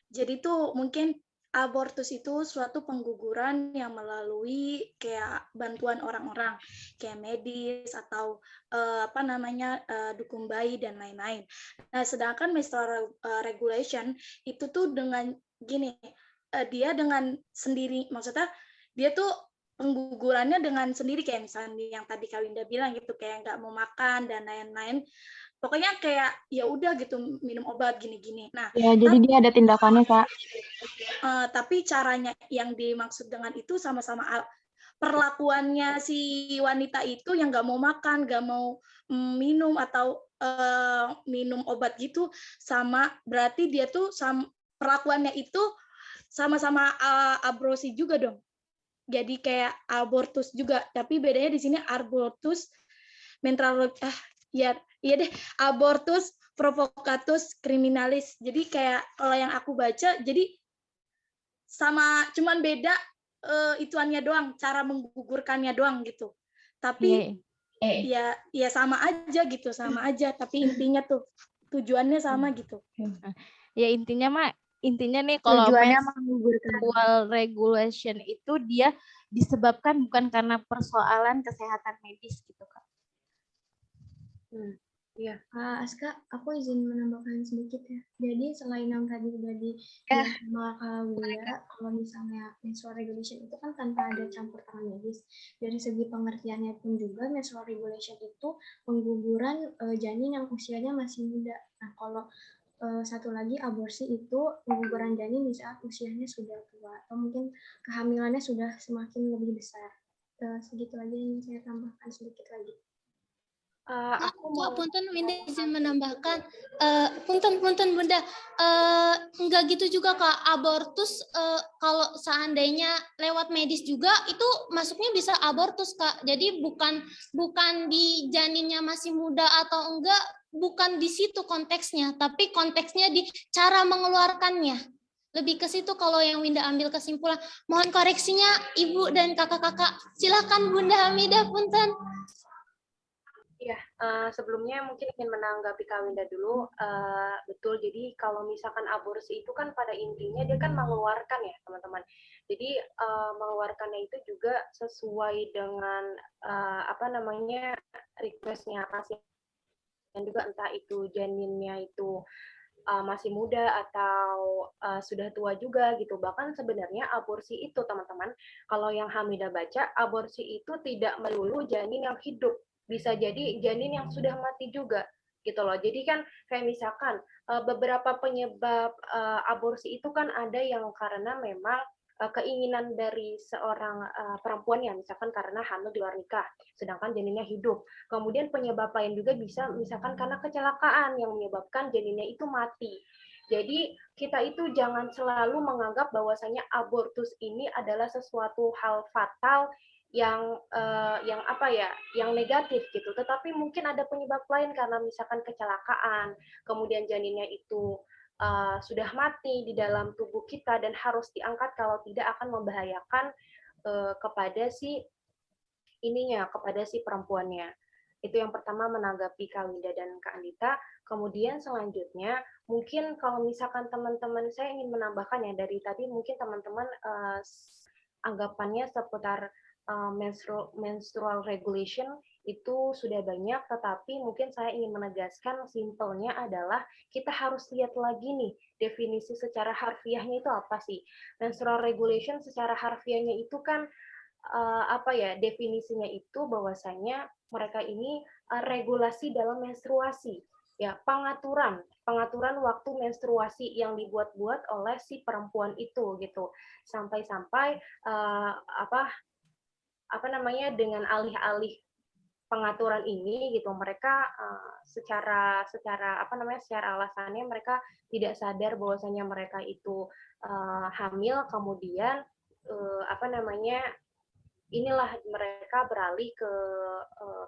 jadi tuh mungkin abortus itu suatu pengguguran yang melalui kayak bantuan orang-orang kayak medis atau dukun bayi dan lain-lain. Nah, sedangkan menstrual regulation itu tuh dengan gini, dia dengan sendiri, maksudnya dia tuh penggugurannya dengan sendiri kayak misalnya yang tadi Kak Winda bilang gitu, kayak nggak mau makan dan lain-lain. Pokoknya kayak ya udah gitu minum obat gini-gini. Nah, Ya, jadi dia ada tindakannya, Kak. tapi caranya yang dimaksud dengan itu sama-sama perlakuannya si wanita itu yang nggak mau makan, nggak mau minum atau minum obat gitu, sama berarti dia tuh perlakuannya itu sama-sama aborsi juga dong. Jadi kayak abortus juga, tapi bedanya di sini abortus abortus provocatus criminalis. Jadi kayak kalau yang aku baca, jadi sama, cuman beda ituannya doang, cara menggugurkannya doang gitu. Tapi ya sama aja gitu, sama aja. Tapi intinya tuh tujuannya sama gitu. Ya intinya nih kalau Tujuannya menstrual regulation itu dia disebabkan bukan karena persoalan kesehatan medis gitu Kak. Iya. Aska, aku izin menambahkan sedikit ya. Jadi selain yang tadi udah dibilang sama Kak Winda, kalau misalnya menstrual regulation itu kan tanpa ada campur tangan medis. Dari segi pengertiannya pun juga menstrual regulation itu pengguguran janin yang usianya masih muda. Nah, kalau satu lagi aborsi itu pengguguran janin di saat usianya sudah tua atau mungkin kehamilannya sudah semakin lebih besar. Segitu aja yang saya tambahkan sedikit lagi. Punten Winda izin menambahkan, punten Bunda, enggak gitu juga Kak, abortus kalau seandainya lewat medis juga itu masuknya bisa abortus Kak, jadi bukan di janinnya masih muda atau enggak, bukan di situ konteksnya, tapi konteksnya di cara mengeluarkannya. Lebih ke situ kalau yang Winda ambil kesimpulan. Mohon koreksinya Ibu dan kakak-kakak. Silakan Bunda Hamidah, punten. Iya, sebelumnya mungkin ingin menanggapi Kak Winda dulu. Betul, jadi kalau misalkan aborsi itu kan pada intinya dia kan mengeluarkan ya teman-teman. Jadi mengeluarkannya itu juga sesuai dengan requestnya pasien, dan juga entah itu janinnya itu masih muda atau sudah tua juga gitu. Bahkan sebenarnya aborsi itu teman-teman, kalau yang Hamidah baca, aborsi itu tidak melulu janin yang hidup, bisa jadi janin yang sudah mati juga gitu loh. Jadi kan kayak misalkan beberapa penyebab aborsi itu kan ada yang karena memang keinginan dari seorang perempuan ya, misalkan karena hamil di luar nikah, sedangkan janinnya hidup. Kemudian penyebab lain juga bisa misalkan karena kecelakaan yang menyebabkan janinnya itu mati. Jadi kita itu jangan selalu menganggap bahwasanya abortus ini adalah sesuatu hal fatal yang negatif gitu. Tetapi mungkin ada penyebab lain karena misalkan kecelakaan, kemudian janinnya itu sudah mati di dalam tubuh kita dan harus diangkat, kalau tidak akan membahayakan kepada si ininya, kepada si perempuannya. Itu yang pertama menanggapi Kak Winda dan Kak Andita. Kemudian selanjutnya, mungkin kalau misalkan teman-teman, saya ingin menambahkan ya, dari tadi mungkin teman-teman anggapannya seputar menstrual regulation itu sudah banyak, tetapi mungkin saya ingin menegaskan simpelnya adalah kita harus lihat lagi nih definisi secara harfiahnya itu apa sih. Menstrual regulation secara harfiahnya itu kan definisinya itu bahwasanya mereka ini regulasi dalam menstruasi, ya, pengaturan waktu menstruasi yang dibuat-buat oleh si perempuan itu gitu, sampai-sampai dengan alih-alih pengaturan ini gitu, mereka secara alasannya mereka tidak sadar bahwasanya mereka itu hamil, kemudian inilah mereka beralih ke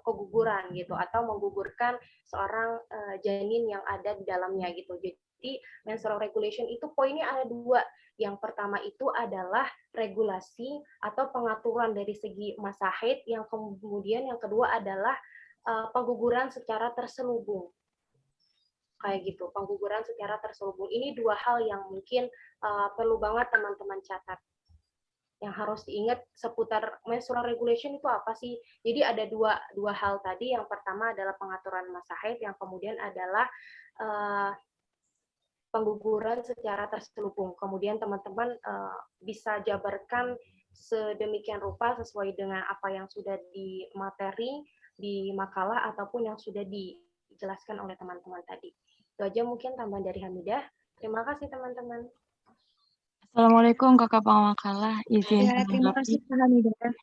keguguran gitu, atau menggugurkan seorang janin yang ada di dalamnya gitu. Jadi menstrual regulation itu poinnya ada dua. Yang pertama itu adalah regulasi atau pengaturan dari segi masa haid, yang kemudian yang kedua adalah pengguguran secara terselubung. Kayak gitu, pengguguran secara terselubung. Ini dua hal yang mungkin perlu banget teman-teman catat. Yang harus diingat seputar menstrual regulation itu apa sih? Jadi ada dua hal tadi. Yang pertama adalah pengaturan masa haid, yang kemudian adalah pengguguran secara terselubung. Kemudian teman-teman bisa jabarkan sedemikian rupa sesuai dengan apa yang sudah di materi, di makalah, ataupun yang sudah dijelaskan oleh teman-teman tadi. Itu aja mungkin tambahan dari Hamidah. Terima kasih teman-teman. Assalamualaikum Kakak Pamakalah, izin Ya, terima kasih Kak Hamidah.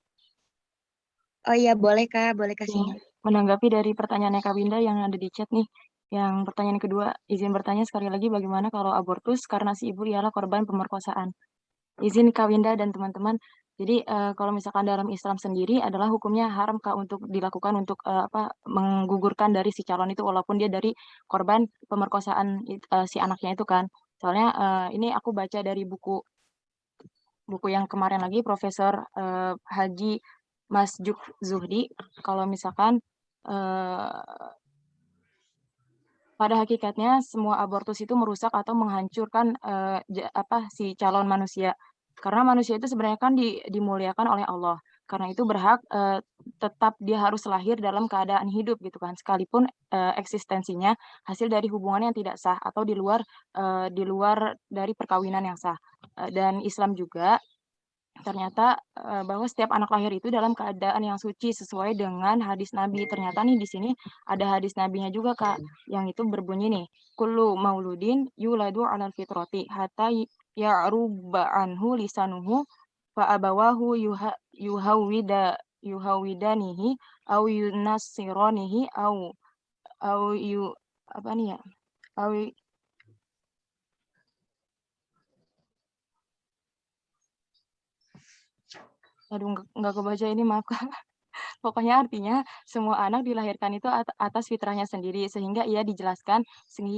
Oh iya, boleh Kak, boleh kasihnya. menanggapi dari pertanyaannya Kak Winda yang ada di chat nih. Yang pertanyaan kedua, izin bertanya sekali lagi bagaimana kalau abortus karena si ibu ialah korban pemerkosaan. Izin Kak Winda dan teman-teman. Jadi kalau misalkan dalam Islam sendiri adalah hukumnya haram Kak untuk dilakukan untuk menggugurkan dari si calon itu walaupun dia dari korban pemerkosaan si anaknya itu kan. Soalnya ini aku baca dari buku yang kemarin lagi Profesor Haji Masjuk Zuhdi. Kalau misalkan pada hakikatnya semua abortus itu merusak atau menghancurkan si calon manusia. Karena manusia itu sebenarnya kan dimuliakan oleh Allah. Karena itu berhak tetap dia harus lahir dalam keadaan hidup gitu kan. Sekalipun eksistensinya hasil dari hubungan yang tidak sah atau di luar dari perkawinan yang sah. Dan Islam juga ternyata bahwa setiap anak lahir itu dalam keadaan yang suci sesuai dengan hadis Nabi. Ternyata nih di sini ada hadis Nabinya juga Kak, yang itu berbunyi nih, kullu mauludin yuladu 'alal fitrati hatta ya'ruba anhu lisanuhu fa abawahu yuhawidanihi au yunassiranihi au yu apa nih ya? Au aduh nggak kebaca ini, maaf Kak. Pokoknya artinya semua anak dilahirkan itu atas fitrahnya sendiri sehingga ia dijelaskan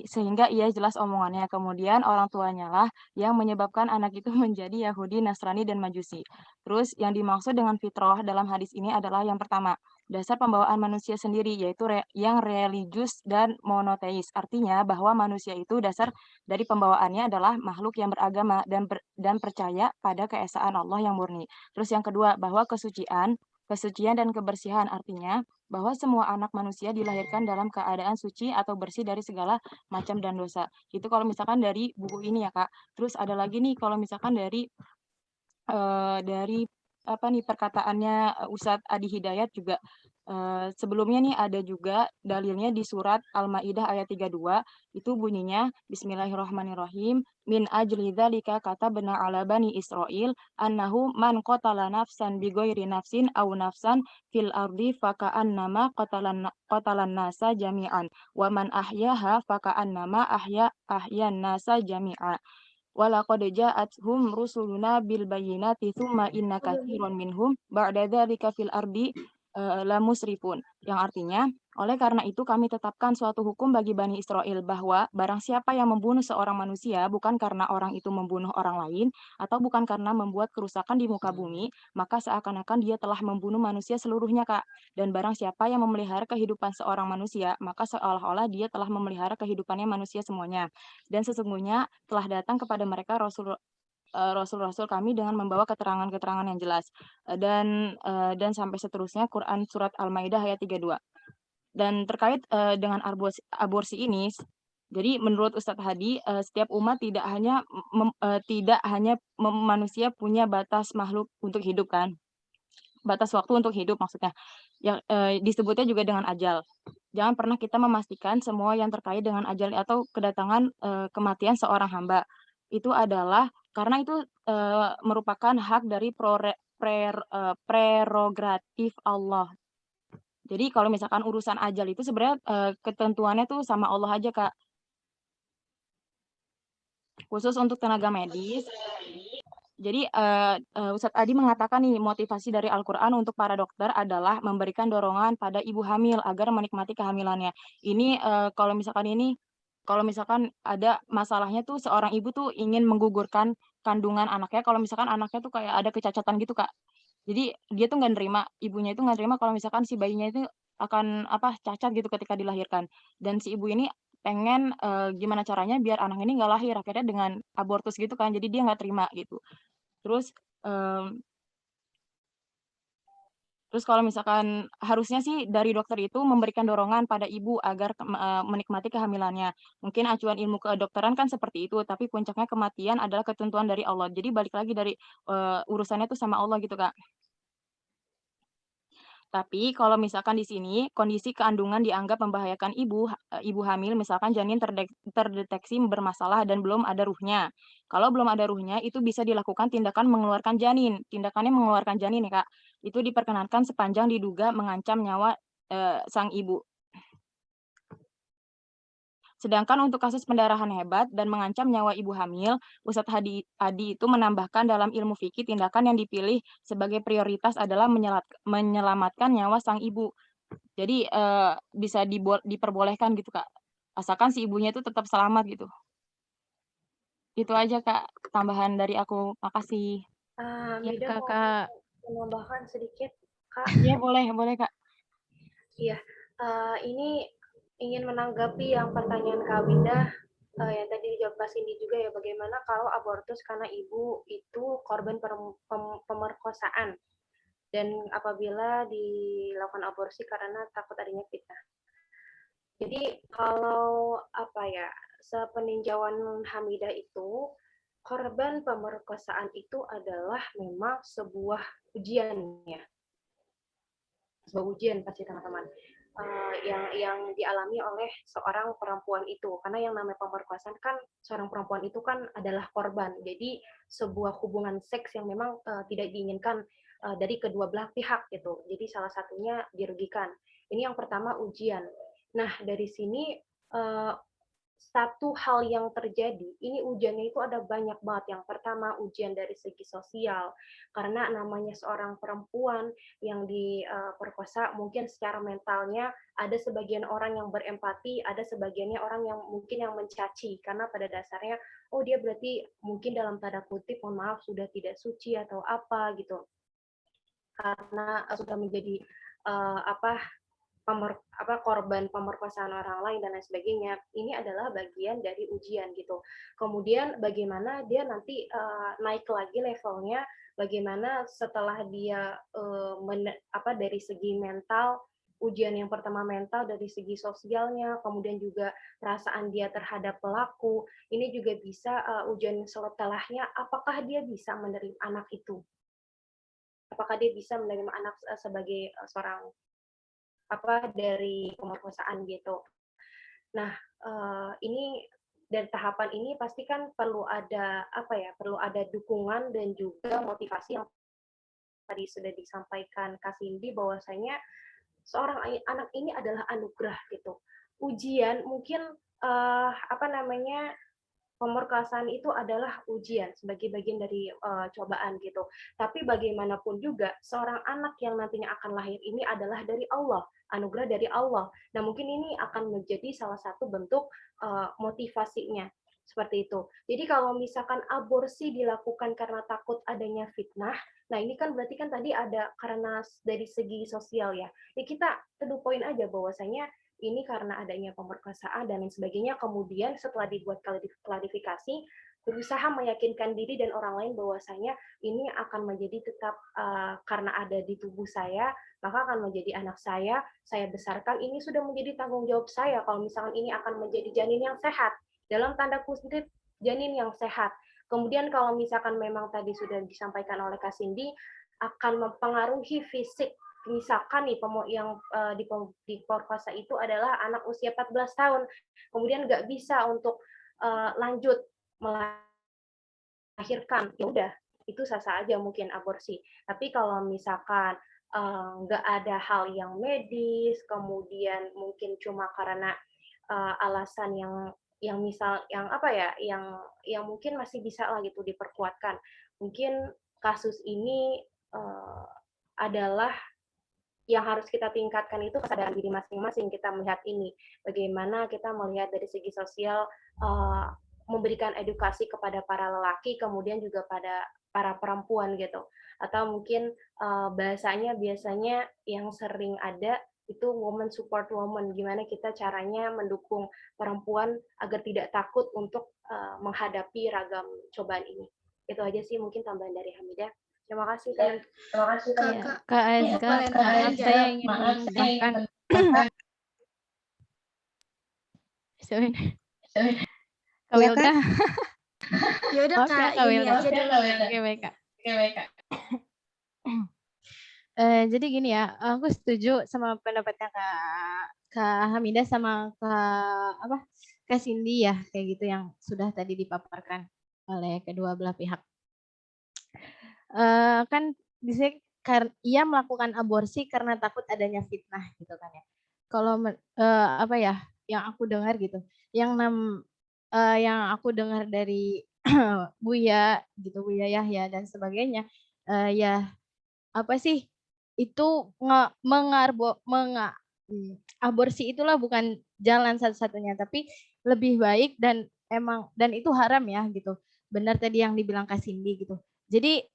sehingga ia jelas omongannya. Kemudian orang tuanya lah yang menyebabkan anak itu menjadi Yahudi, Nasrani dan Majusi. Terus yang dimaksud dengan fitrah dalam hadis ini adalah yang pertama, dasar pembawaan manusia sendiri yaitu yang religius dan monoteis. Artinya bahwa manusia itu dasar dari pembawaannya adalah makhluk yang beragama dan percaya pada keesaan Allah yang murni. Terus yang kedua, bahwa kesucian dan kebersihan artinya bahwa semua anak manusia dilahirkan dalam keadaan suci atau bersih dari segala macam dan dosa. Itu kalau misalkan dari buku ini ya Kak. Terus ada lagi nih kalau misalkan dari perkataannya Ustadz Adi Hidayat juga sebelumnya nih ada juga dalilnya di surat Al-Maidah ayat 32 itu bunyinya Bismillahirrahmanirrahim min ajli dzalika katabna ala bani Israil annahu man qatala nafsan bighairi nafsin aw nafsan fil ardi faka'annama qatalan nasa jami'an wa man ahyaha faka'annama ahyan nasa jami'a walaqad ja'athum rusuluna bil bayyinati tsumma inna katsiran minhum ba'da dzalika fil ardi la musrifun, yang artinya, oleh karena itu kami tetapkan suatu hukum bagi Bani Israel bahwa barang siapa yang membunuh seorang manusia bukan karena orang itu membunuh orang lain atau bukan karena membuat kerusakan di muka bumi, maka seakan-akan dia telah membunuh manusia seluruhnya, Kak. Dan barang siapa yang memelihara kehidupan seorang manusia, maka seolah-olah dia telah memelihara kehidupannya manusia semuanya. Dan sesungguhnya telah datang kepada mereka Rasul-Rasul kami dengan membawa keterangan-keterangan yang jelas. Dan sampai seterusnya Quran surat Al-Maidah ayat 32. Dan terkait dengan aborsi ini, jadi menurut Ustadz Hadi, setiap umat tidak hanya manusia punya batas makhluk untuk hidup kan, batas waktu untuk hidup maksudnya, yang disebutnya juga dengan ajal. Jangan pernah kita memastikan semua yang terkait dengan ajal atau kedatangan kematian seorang hamba itu adalah karena itu merupakan hak dari prerogatif Allah. Jadi kalau misalkan urusan ajal itu sebenarnya ketentuannya tuh sama Allah aja, Kak. Khusus untuk tenaga medis. Jadi Ustadz Adi mengatakan nih motivasi dari Al-Quran untuk para dokter adalah memberikan dorongan pada ibu hamil agar menikmati kehamilannya. Ini kalau misalkan ada masalahnya tuh seorang ibu tuh ingin menggugurkan kandungan anaknya, kalau misalkan anaknya tuh kayak ada kecacatan gitu, Kak. Jadi dia tuh nggak nerima, ibunya itu nggak nerima kalau misalkan si bayinya itu akan cacat gitu ketika dilahirkan. Dan si ibu ini pengen gimana caranya biar anak ini nggak lahir, akhirnya dengan abortus gitu kan. Jadi dia nggak terima gitu. Terus kalau misalkan harusnya sih dari dokter itu memberikan dorongan pada ibu agar menikmati kehamilannya. Mungkin acuan ilmu kedokteran kan seperti itu, tapi puncaknya kematian adalah ketentuan dari Allah. Jadi balik lagi dari urusannya tuh sama Allah gitu, Kak. Tapi kalau misalkan di sini kondisi kandungan dianggap membahayakan ibu hamil, misalkan janin terdeteksi bermasalah dan belum ada ruhnya. Kalau belum ada ruhnya, itu bisa dilakukan tindakan mengeluarkan janin. Tindakannya mengeluarkan janin ya, Kak. Itu diperkenankan sepanjang diduga mengancam nyawa sang ibu. Sedangkan untuk kasus pendarahan hebat dan mengancam nyawa ibu hamil, Ustadz Adi itu menambahkan dalam ilmu fikih tindakan yang dipilih sebagai prioritas adalah menyelamatkan nyawa sang ibu. Jadi bisa diperbolehkan gitu, Kak. Asalkan si ibunya itu tetap selamat gitu. Itu aja, Kak, tambahan dari aku. Makasih. Ya, Mida mau Kakak. menambahkan sedikit, Kak? Iya, boleh, Kak. Iya, ini ingin menanggapi yang pertanyaan Kak Winda yang tadi dijawab Kak Cindy juga ya, bagaimana kalau abortus karena ibu itu korban pemerkosaan dan apabila dilakukan aborsi karena takut adanya fitnah. Jadi kalau sepeninjauan Hamidah itu korban pemerkosaan itu adalah memang sebuah ujian ya, sebuah ujian pasti teman-teman. Yang dialami oleh seorang perempuan itu, karena yang namanya pemerkosaan kan seorang perempuan itu kan adalah korban, jadi sebuah hubungan seks yang memang tidak diinginkan dari kedua belah pihak gitu, jadi salah satunya dirugikan. Ini yang pertama ujian. Nah dari sini satu hal yang terjadi, ini ujiannya itu ada banyak banget. Yang pertama ujian dari segi sosial, karena namanya seorang perempuan yang diperkosa, mungkin secara mentalnya ada sebagian orang yang berempati, ada sebagiannya orang yang mungkin yang mencaci, karena pada dasarnya, oh dia berarti mungkin dalam tanda kutip, mohon maaf, sudah tidak suci atau apa gitu, karena sudah menjadi korban pemerkosaan orang lain dan lain sebagainya. Ini adalah bagian dari ujian gitu. Kemudian bagaimana dia nanti naik lagi levelnya, bagaimana setelah dia dari segi mental, ujian yang pertama mental dari segi sosialnya, kemudian juga perasaan dia terhadap pelaku, ini juga bisa ujian setelahnya, apakah dia bisa menerima anak itu? Apakah dia bisa menerima anak sebagai seorang dari pemerkosaan gitu. Nah, ini dari tahapan ini pasti kan perlu ada perlu ada dukungan dan juga motivasi yang tadi sudah disampaikan Kak Cindy, bahwasanya seorang anak ini adalah anugerah gitu. Ujian mungkin pemerkosaan itu adalah ujian sebagai bagian dari cobaan gitu. Tapi bagaimanapun juga seorang anak yang nantinya akan lahir ini adalah dari Allah, anugerah dari Allah. Nah, mungkin ini akan menjadi salah satu bentuk motivasinya seperti itu. Jadi kalau misalkan aborsi dilakukan karena takut adanya fitnah, nah ini kan berarti kan tadi ada karena dari segi sosial ya. Ya kita teduh poin aja bahwasanya ini karena adanya pemerkosaan dan lain sebagainya. Kemudian setelah dibuat klarifikasi, berusaha meyakinkan diri dan orang lain bahwasanya ini akan menjadi tetap karena ada di tubuh saya, maka akan menjadi anak saya besarkan, ini sudah menjadi tanggung jawab saya kalau misalkan ini akan menjadi janin yang sehat, dalam tanda kutip janin yang sehat. Kemudian kalau misalkan memang tadi sudah disampaikan oleh Kak Cindy, akan mempengaruhi fisik. Misalkan nih yang diperkosa itu adalah anak usia 14 tahun, kemudian nggak bisa untuk lanjut melahirkan, ya udah itu sah-sah aja mungkin aborsi. Tapi kalau misalkan nggak ada hal yang medis, kemudian mungkin cuma karena alasan yang misal yang apa ya, yang mungkin masih bisa lah gitu diperkuatkan. Mungkin kasus ini adalah yang harus kita tingkatkan itu kesadaran diri masing-masing kita melihat ini. Bagaimana kita melihat dari segi sosial, memberikan edukasi kepada para lelaki, kemudian juga pada para perempuan gitu. Atau mungkin bahasanya biasanya yang sering ada itu woman support woman, gimana kita caranya mendukung perempuan agar tidak takut untuk menghadapi ragam cobaan ini. Itu aja sih mungkin tambahan dari Hamidah. Terima kasih teman. Terima kasih teman. Kak Azka, maaf saya ingin menambahkan. Kak Wilda. Ya udah Kak, gini aja dulu. Oke, baik Kak. Jadi gini ya, aku setuju sama pendapatnya Kak Hamidah sama Kak Cindy ya, kayak gitu yang sudah tadi dipaparkan oleh kedua belah pihak. Kan di sini ia melakukan aborsi karena takut adanya fitnah gitu kan ya. Kalau yang aku dengar gitu, yang aku dengar dari Buya gitu, Buya Yahya dan sebagainya, ya apa sih itu aborsi itulah bukan jalan satu-satunya, tapi lebih baik dan itu haram ya gitu. Benar tadi yang dibilang Kak Cindy gitu. Jadi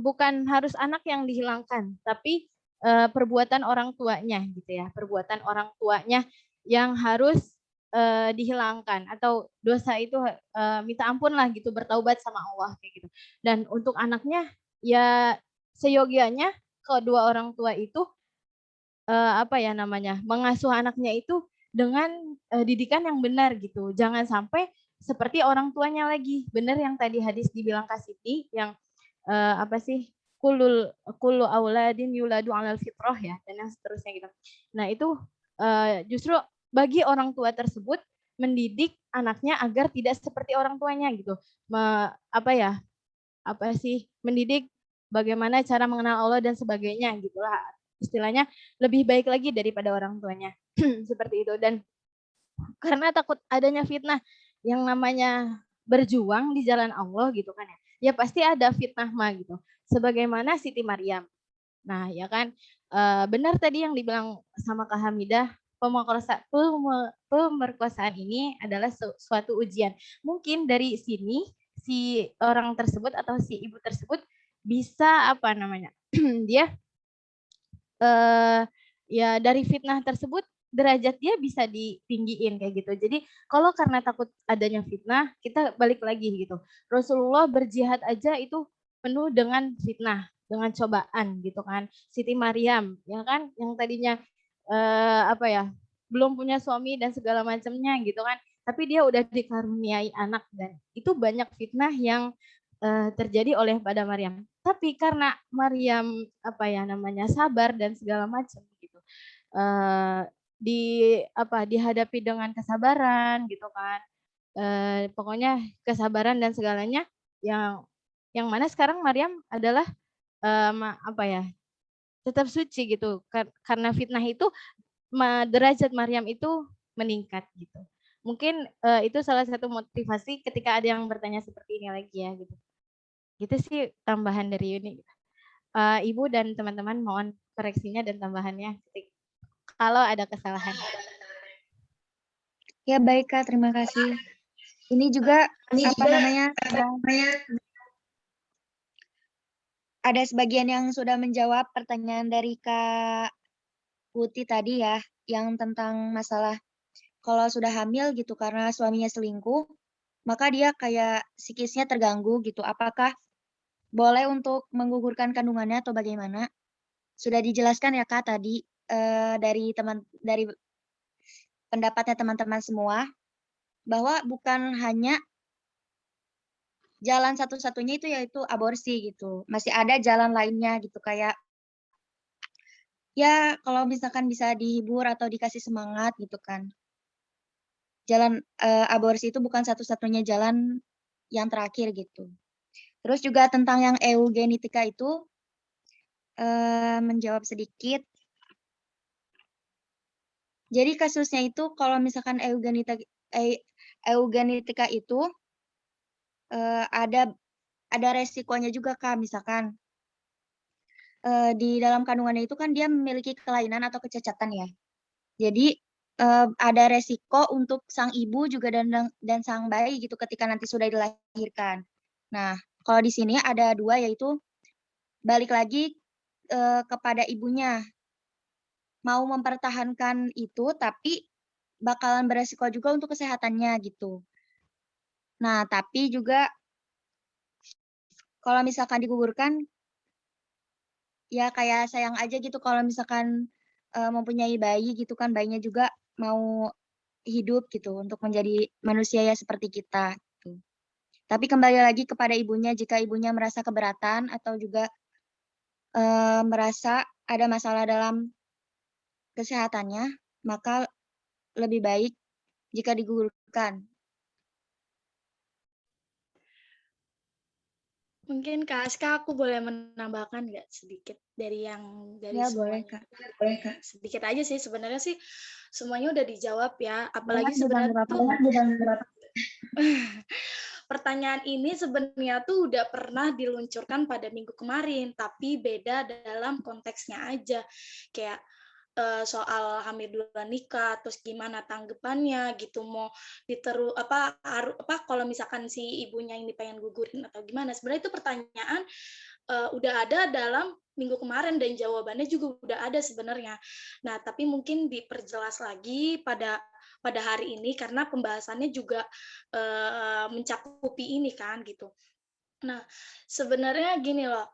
bukan harus anak yang dihilangkan, tapi perbuatan orang tuanya gitu ya, perbuatan orang tuanya yang harus dihilangkan, atau dosa itu minta ampun lah gitu, bertaubat sama Allah kayak gitu. Dan untuk anaknya ya seyogianya kedua orang tua itu mengasuh anaknya itu dengan didikan yang benar gitu. Jangan sampai seperti orang tuanya lagi. Benar yang tadi hadis dibilang Kak Siti yang kullu auladin yuladu 'alal fitrah ya, dan yang seterusnya gitu. Nah, itu justru bagi orang tua tersebut mendidik anaknya agar tidak seperti orang tuanya gitu. Mendidik bagaimana cara mengenal Allah dan sebagainya gitulah. Istilahnya lebih baik lagi daripada orang tuanya. Seperti itu. Dan karena takut adanya fitnah, yang namanya berjuang di jalan Allah gitu kan ya. Ya pasti ada fitnah mah gitu. Sebagaimana Siti Maryam. Nah, ya kan benar tadi yang dibilang sama Kak Hamidah, pemerkosaan ini adalah suatu ujian. Mungkin dari sini si orang tersebut atau si ibu tersebut bisa dia ya dari fitnah tersebut derajat dia bisa ditinggiin kayak gitu. Jadi kalau karena takut adanya fitnah, kita balik lagi gitu. Rasulullah berjihad aja itu penuh dengan fitnah, dengan cobaan gitu kan. Siti Maryam ya kan yang tadinya belum punya suami dan segala macamnya gitu kan. Tapi dia udah dikaruniai anak, dan itu banyak fitnah yang terjadi oleh pada Maryam. Tapi karena Maryam sabar dan segala macam gitu. Dihadapi dengan kesabaran gitu kan. Pokoknya kesabaran dan segalanya yang mana sekarang Maryam adalah tetap suci gitu. Karena fitnah itu derajat Maryam itu meningkat gitu. mungkin itu salah satu motivasi ketika ada yang bertanya seperti ini lagi ya gitu. Gitu sih tambahan dari Yuni. Ibu dan teman-teman mohon koreksinya dan tambahannya kalau ada kesalahan. Ya baik Kak, terima kasih. Ini juga ada sebagian yang sudah menjawab pertanyaan dari Kak Putih tadi ya, yang tentang masalah kalau sudah hamil gitu karena suaminya selingkuh, maka dia kayak psikisnya terganggu gitu. Apakah boleh untuk menggugurkan kandungannya atau bagaimana? Sudah dijelaskan ya Kak tadi dari pendapatnya teman-teman semua bahwa bukan hanya jalan satu-satunya itu yaitu aborsi gitu. Masih ada jalan lainnya gitu kayak ya kalau misalkan bisa dihibur atau dikasih semangat gitu kan. Jalan aborsi itu bukan satu-satunya jalan yang terakhir gitu. Terus juga tentang yang eugenetika itu menjawab sedikit. Jadi kasusnya itu kalau misalkan eugenetika itu ada resikonya juga Kak, misalkan di dalam kandungannya itu kan dia memiliki kelainan atau kecacatan ya. Jadi ada resiko untuk sang ibu juga dan sang bayi gitu ketika nanti sudah dilahirkan. Nah, kalau di sini ada dua yaitu balik lagi kepada ibunya. Mau mempertahankan itu tapi bakalan beresiko juga untuk kesehatannya gitu. Nah, tapi juga kalau misalkan digugurkan ya kayak sayang aja gitu kalau misalkan mempunyai bayi gitu kan, bayinya juga mau hidup gitu untuk menjadi manusia ya seperti kita gitu. Tapi kembali lagi kepada ibunya, jika ibunya merasa keberatan atau juga merasa ada masalah dalam kesehatannya, maka lebih baik jika digugurkan. Mungkin Kak Aska aku boleh menambahkan nggak sedikit dari Ya, boleh, semuanya. Kak. Boleh, Kak. Sedikit aja sih sebenarnya sih semuanya udah dijawab ya. Apalagi sebenarnya tuh pertanyaan ini sebenarnya tuh udah pernah diluncurkan pada minggu kemarin, tapi beda dalam konteksnya aja. Kayak soal hamil duluan nikah, terus gimana tanggapannya gitu, mau kalau misalkan si ibunya ini pengen gugurin atau gimana. Sebenarnya itu pertanyaan udah ada dalam minggu kemarin dan jawabannya juga udah ada sebenarnya. Nah, tapi mungkin diperjelas lagi pada hari ini karena pembahasannya juga mencakupi ini kan gitu. Nah, sebenarnya gini loh,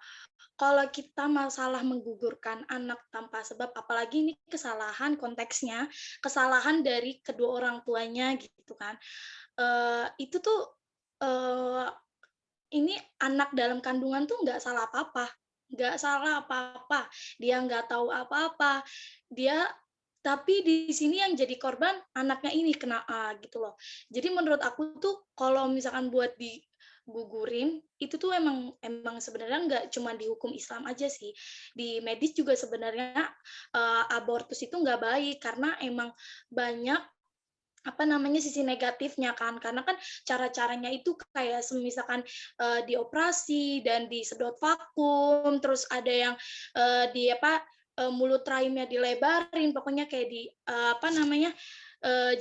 kalau kita masalah menggugurkan anak tanpa sebab, apalagi ini kesalahan konteksnya, kesalahan dari kedua orang tuanya gitu kan, itu tuh ini anak dalam kandungan tuh nggak salah apa-apa, dia nggak tahu apa-apa, tapi di sini yang jadi korban anaknya ini kena gitu loh. Jadi menurut aku tuh kalau misalkan buat digugurin itu tuh emang sebenarnya nggak cuma di hukum Islam aja sih, di medis juga sebenarnya abortus itu nggak baik karena emang banyak sisi negatifnya kan, karena kan cara-caranya itu kayak misalkan dioperasi dan disedot vakum, terus ada yang mulut rahimnya dilebarin, pokoknya kayak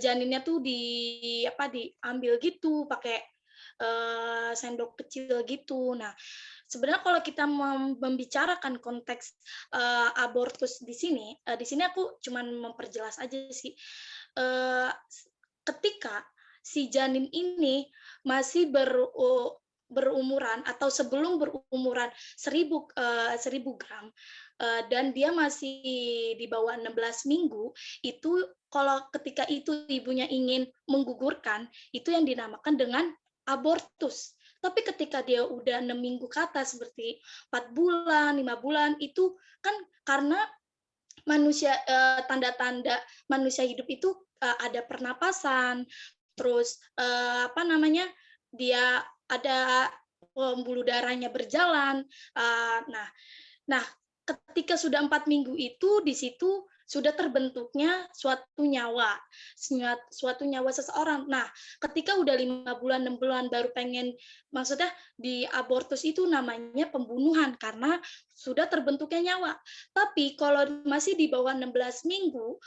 janinnya tuh diambil gitu pakai sendok kecil gitu. Nah, sebenarnya kalau kita membicarakan konteks abortus di sini aku cuman memperjelas aja sih. Ketika si janin ini masih berumuran atau sebelum berumuran 1000 gram dan dia masih di bawah 16 minggu, itu kalau ketika itu ibunya ingin menggugurkan, itu yang dinamakan dengan abortus. Tapi ketika dia udah 6 minggu ke atas seperti 4 bulan, 5 bulan, itu kan karena manusia tanda-tanda manusia hidup itu ada pernapasan, terus dia ada pembuluh darahnya berjalan. Nah, ketika sudah 4 minggu itu di situ sudah terbentuknya suatu nyawa seseorang. Nah, ketika udah 5 bulan, 6 bulan baru pengen, maksudnya di abortus itu namanya pembunuhan karena sudah terbentuknya nyawa. Tapi kalau masih di bawah 16 minggu,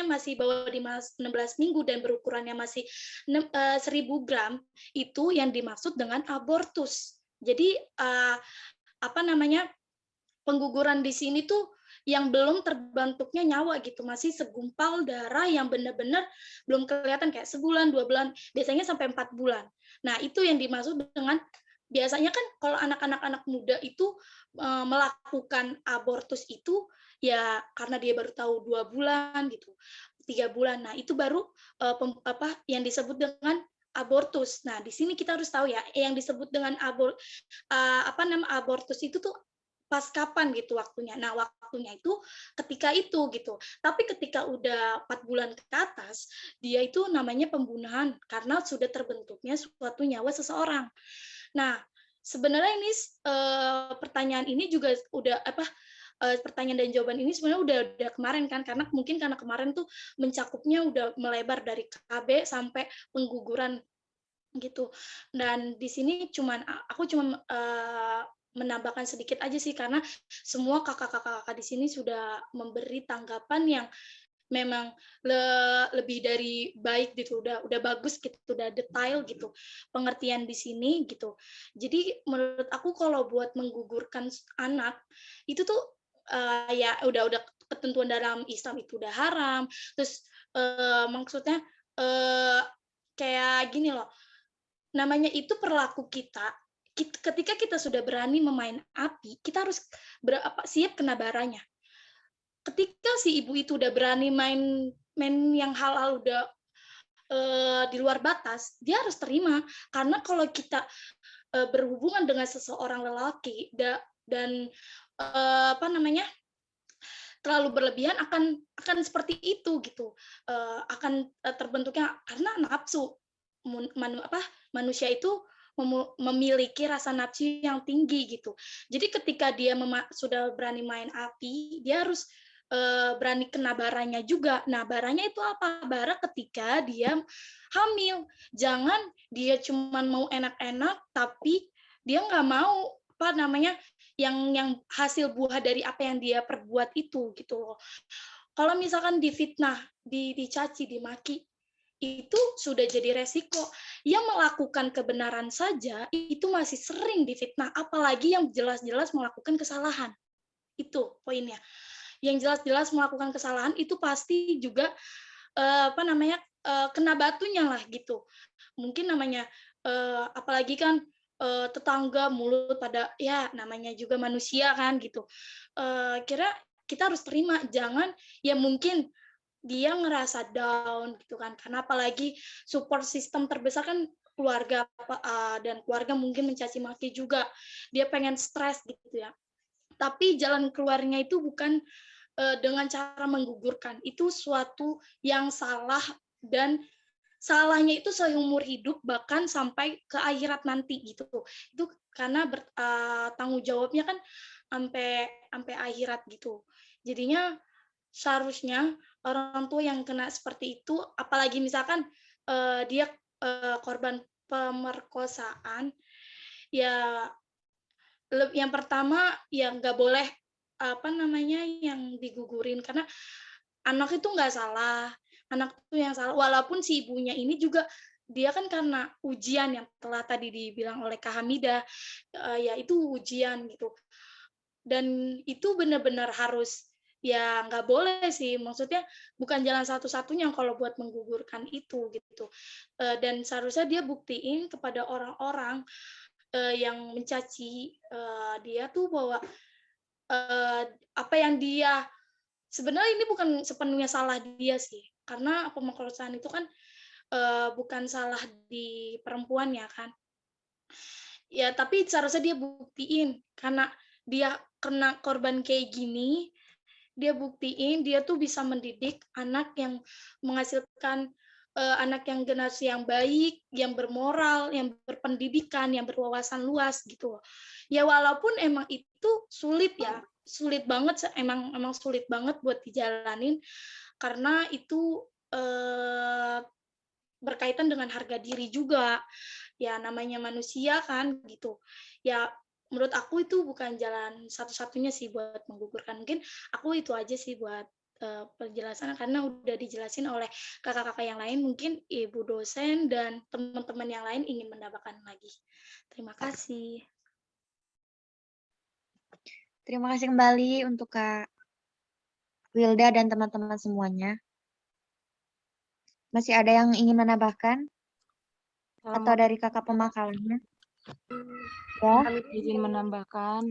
masih bawah di 16 minggu dan berukurannya masih 1000 gram, itu yang dimaksud dengan abortus. Jadi pengguguran di sini tuh yang belum terbentuknya nyawa gitu, masih segumpal darah yang benar-benar belum kelihatan, kayak sebulan, 2 bulan, biasanya sampai 4 bulan. Nah, itu yang dimaksud dengan, biasanya kan kalau anak muda itu melakukan abortus itu ya karena dia baru tahu 2 bulan gitu, 3 bulan. Nah, itu baru yang disebut dengan abortus. Nah, di sini kita harus tahu ya, yang disebut dengan abortus itu tuh pas kapan gitu waktunya. Nah, waktunya itu ketika itu gitu. Tapi ketika udah 4 bulan ke atas, dia itu namanya pembunuhan karena sudah terbentuknya suatu nyawa seseorang. Nah, sebenarnya ini pertanyaan ini juga udah pertanyaan dan jawaban ini sebenarnya udah kemarin kan, karena kemarin tuh mencakupnya udah melebar dari KB sampai pengguguran gitu. Dan di sini aku cuma menambahkan sedikit aja sih, karena semua kakak-kakak di sini sudah memberi tanggapan yang memang lebih dari baik gitu, udah bagus gitu, udah detail gitu pengertian di sini gitu. Jadi menurut aku kalau buat menggugurkan anak itu tuh ya udah ketentuan dalam Islam itu udah haram. Terus maksudnya kayak gini loh, namanya itu perilaku kita. Ketika kita sudah berani memain api, kita harus siap kena baranya. Ketika si ibu itu udah berani main yang hal-hal udah di luar batas, dia harus terima. Karena kalau kita berhubungan dengan seseorang lelaki dan terlalu berlebihan, akan seperti itu gitu, akan terbentuknya karena nafsu. Manusia itu memiliki rasa nafsu yang tinggi gitu. Jadi ketika dia sudah berani main api, dia harus berani kena baranya juga. Nah, baranya itu apa? Bara ketika dia hamil. Jangan dia cuma mau enak-enak, tapi dia nggak mau yang hasil buah dari apa yang dia perbuat itu gitu loh. Kalau misalkan difitnah, dicaci, dimaki, itu sudah jadi resiko. Yang melakukan kebenaran saja itu masih sering difitnah, apalagi yang jelas-jelas melakukan kesalahan. Itu poinnya. Yang jelas-jelas melakukan kesalahan itu pasti juga kena batunya lah gitu. Mungkin apalagi kan tetangga mulut pada, ya namanya juga manusia kan gitu. Kira kita harus terima, jangan ya mungkin dia ngerasa down gitu kan, karena apalagi support system terbesar kan keluarga, dan keluarga mungkin mencaci maki juga, dia pengen stres gitu ya. Tapi jalan keluarnya itu bukan dengan cara menggugurkan, itu suatu yang salah, dan salahnya itu seumur hidup, bahkan sampai ke akhirat nanti gitu. Itu karena tanggung jawabnya kan sampai akhirat gitu. Jadinya seharusnya orang tua yang kena seperti itu, apalagi misalkan dia korban pemerkosaan, ya yang pertama ya nggak boleh yang digugurin, karena anak itu nggak salah, anak itu yang salah. Walaupun si ibunya ini juga dia kan karena ujian yang telah tadi dibilang oleh Kak Hamidah, ya itu ujian gitu. Dan itu benar-benar harus, ya nggak boleh sih, maksudnya bukan jalan satu-satunya kalau buat menggugurkan itu gitu. Dan seharusnya dia buktiin kepada orang-orang yang mencaci dia tuh bahwa apa yang dia, sebenarnya ini bukan sepenuhnya salah dia sih, karena pemerkosaan itu kan bukan salah di perempuan ya kan. Ya tapi seharusnya dia buktiin, karena dia kena korban kayak gini, dia buktiin dia tuh bisa mendidik anak yang menghasilkan anak yang generasi yang baik, yang bermoral, yang berpendidikan, yang berwawasan luas gitu. Ya walaupun emang itu sulit ya, sulit banget, emang sulit banget buat dijalanin karena itu berkaitan dengan harga diri juga. Ya namanya manusia kan gitu. Ya menurut aku itu bukan jalan satu-satunya sih buat menggugurkan. Mungkin aku itu aja sih buat penjelasan karena udah dijelasin oleh kakak-kakak yang lain, mungkin ibu dosen dan teman-teman yang lain ingin menambahkan lagi. Terima kasih. Terima kasih kembali untuk Kak Wilda dan teman-teman semuanya. Masih ada yang ingin menambahkan? Atau dari kakak pemakalannya? Ya, Kami izin menambahkan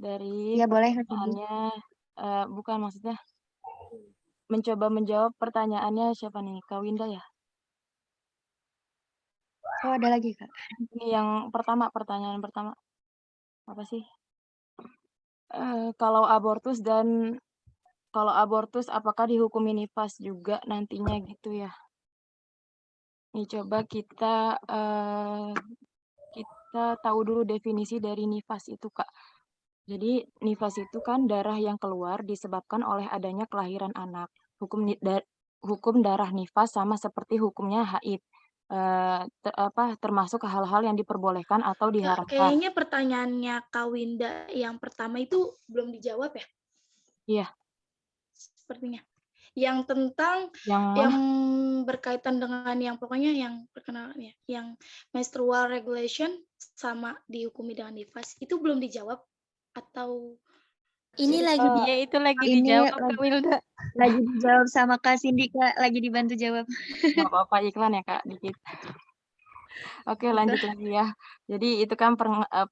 dari ya boleh. pertanyaannya, bukan maksudnya mencoba menjawab pertanyaannya siapa nih? Kak Winda ya? Oh, ada lagi, Kak. Ini yang pertama, pertanyaan pertama. Apa sih? Kalau abortus apakah dihukumi nifas juga nantinya gitu ya? Nih coba kita tahu dulu definisi dari nifas itu, Kak. Jadi nifas itu kan darah yang keluar disebabkan oleh adanya kelahiran anak. Hukum darah nifas sama seperti hukumnya haid. Termasuk hal-hal yang diperbolehkan atau Kak, diharamkan. kayaknya pertanyaannya Kak Winda yang pertama itu belum dijawab ya? Iya. Sepertinya. Yang tentang yang berkaitan dengan yang pokoknya yang perkenalan ya, yang menstrual regulation sama dihukumi dengan nifas itu belum dijawab atau ini lagi Iya, itu lagi ini dijawab Kak Wilda. lagi dijawab sama Kak Cindy, Kak. Lagi dibantu jawab. Nggak apa-apa, iklan ya, Kak, dikit. Oke, lanjut lagi ya. Jadi itu kan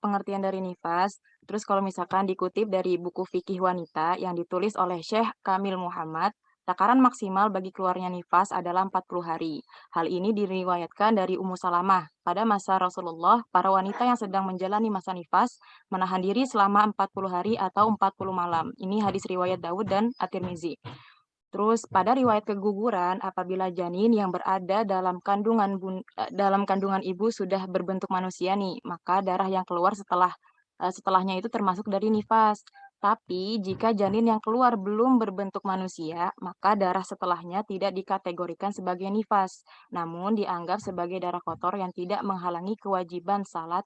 pengertian dari nifas. Terus kalau misalkan dikutip dari buku Fikih Wanita yang ditulis oleh Syekh Kamil Muhammad, takaran maksimal bagi keluarnya nifas adalah 40 hari. Hal ini diriwayatkan dari Ummu Salamah. Pada masa Rasulullah, para wanita yang sedang menjalani masa nifas menahan diri selama 40 hari atau 40 malam. Ini hadis riwayat Daud dan At-Tirmizi. Terus pada riwayat keguguran, apabila janin yang berada dalam kandungan ibu sudah berbentuk manusia nih, maka darah yang keluar setelahnya itu termasuk dari nifas. Tapi jika janin yang keluar belum berbentuk manusia, maka darah setelahnya tidak dikategorikan sebagai nifas, namun dianggap sebagai darah kotor yang tidak menghalangi kewajiban salat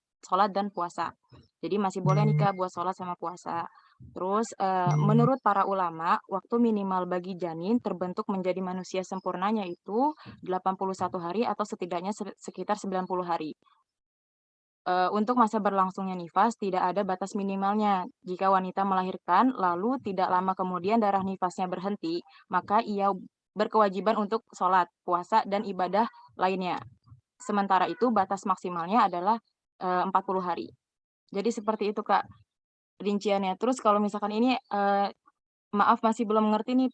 dan puasa. Jadi masih boleh nih Kak buat sholat sama puasa. Terus menurut para ulama, waktu minimal bagi janin terbentuk menjadi manusia sempurnanya itu 81 hari atau setidaknya sekitar 90 hari. Untuk masa berlangsungnya nifas tidak ada batas minimalnya. Jika wanita melahirkan, lalu tidak lama kemudian darah nifasnya berhenti, maka ia berkewajiban untuk sholat, puasa, dan ibadah lainnya. Sementara itu batas maksimalnya adalah 40 hari. Jadi seperti itu Kak rinciannya. Terus kalau misalkan ini maaf masih belum ngerti nih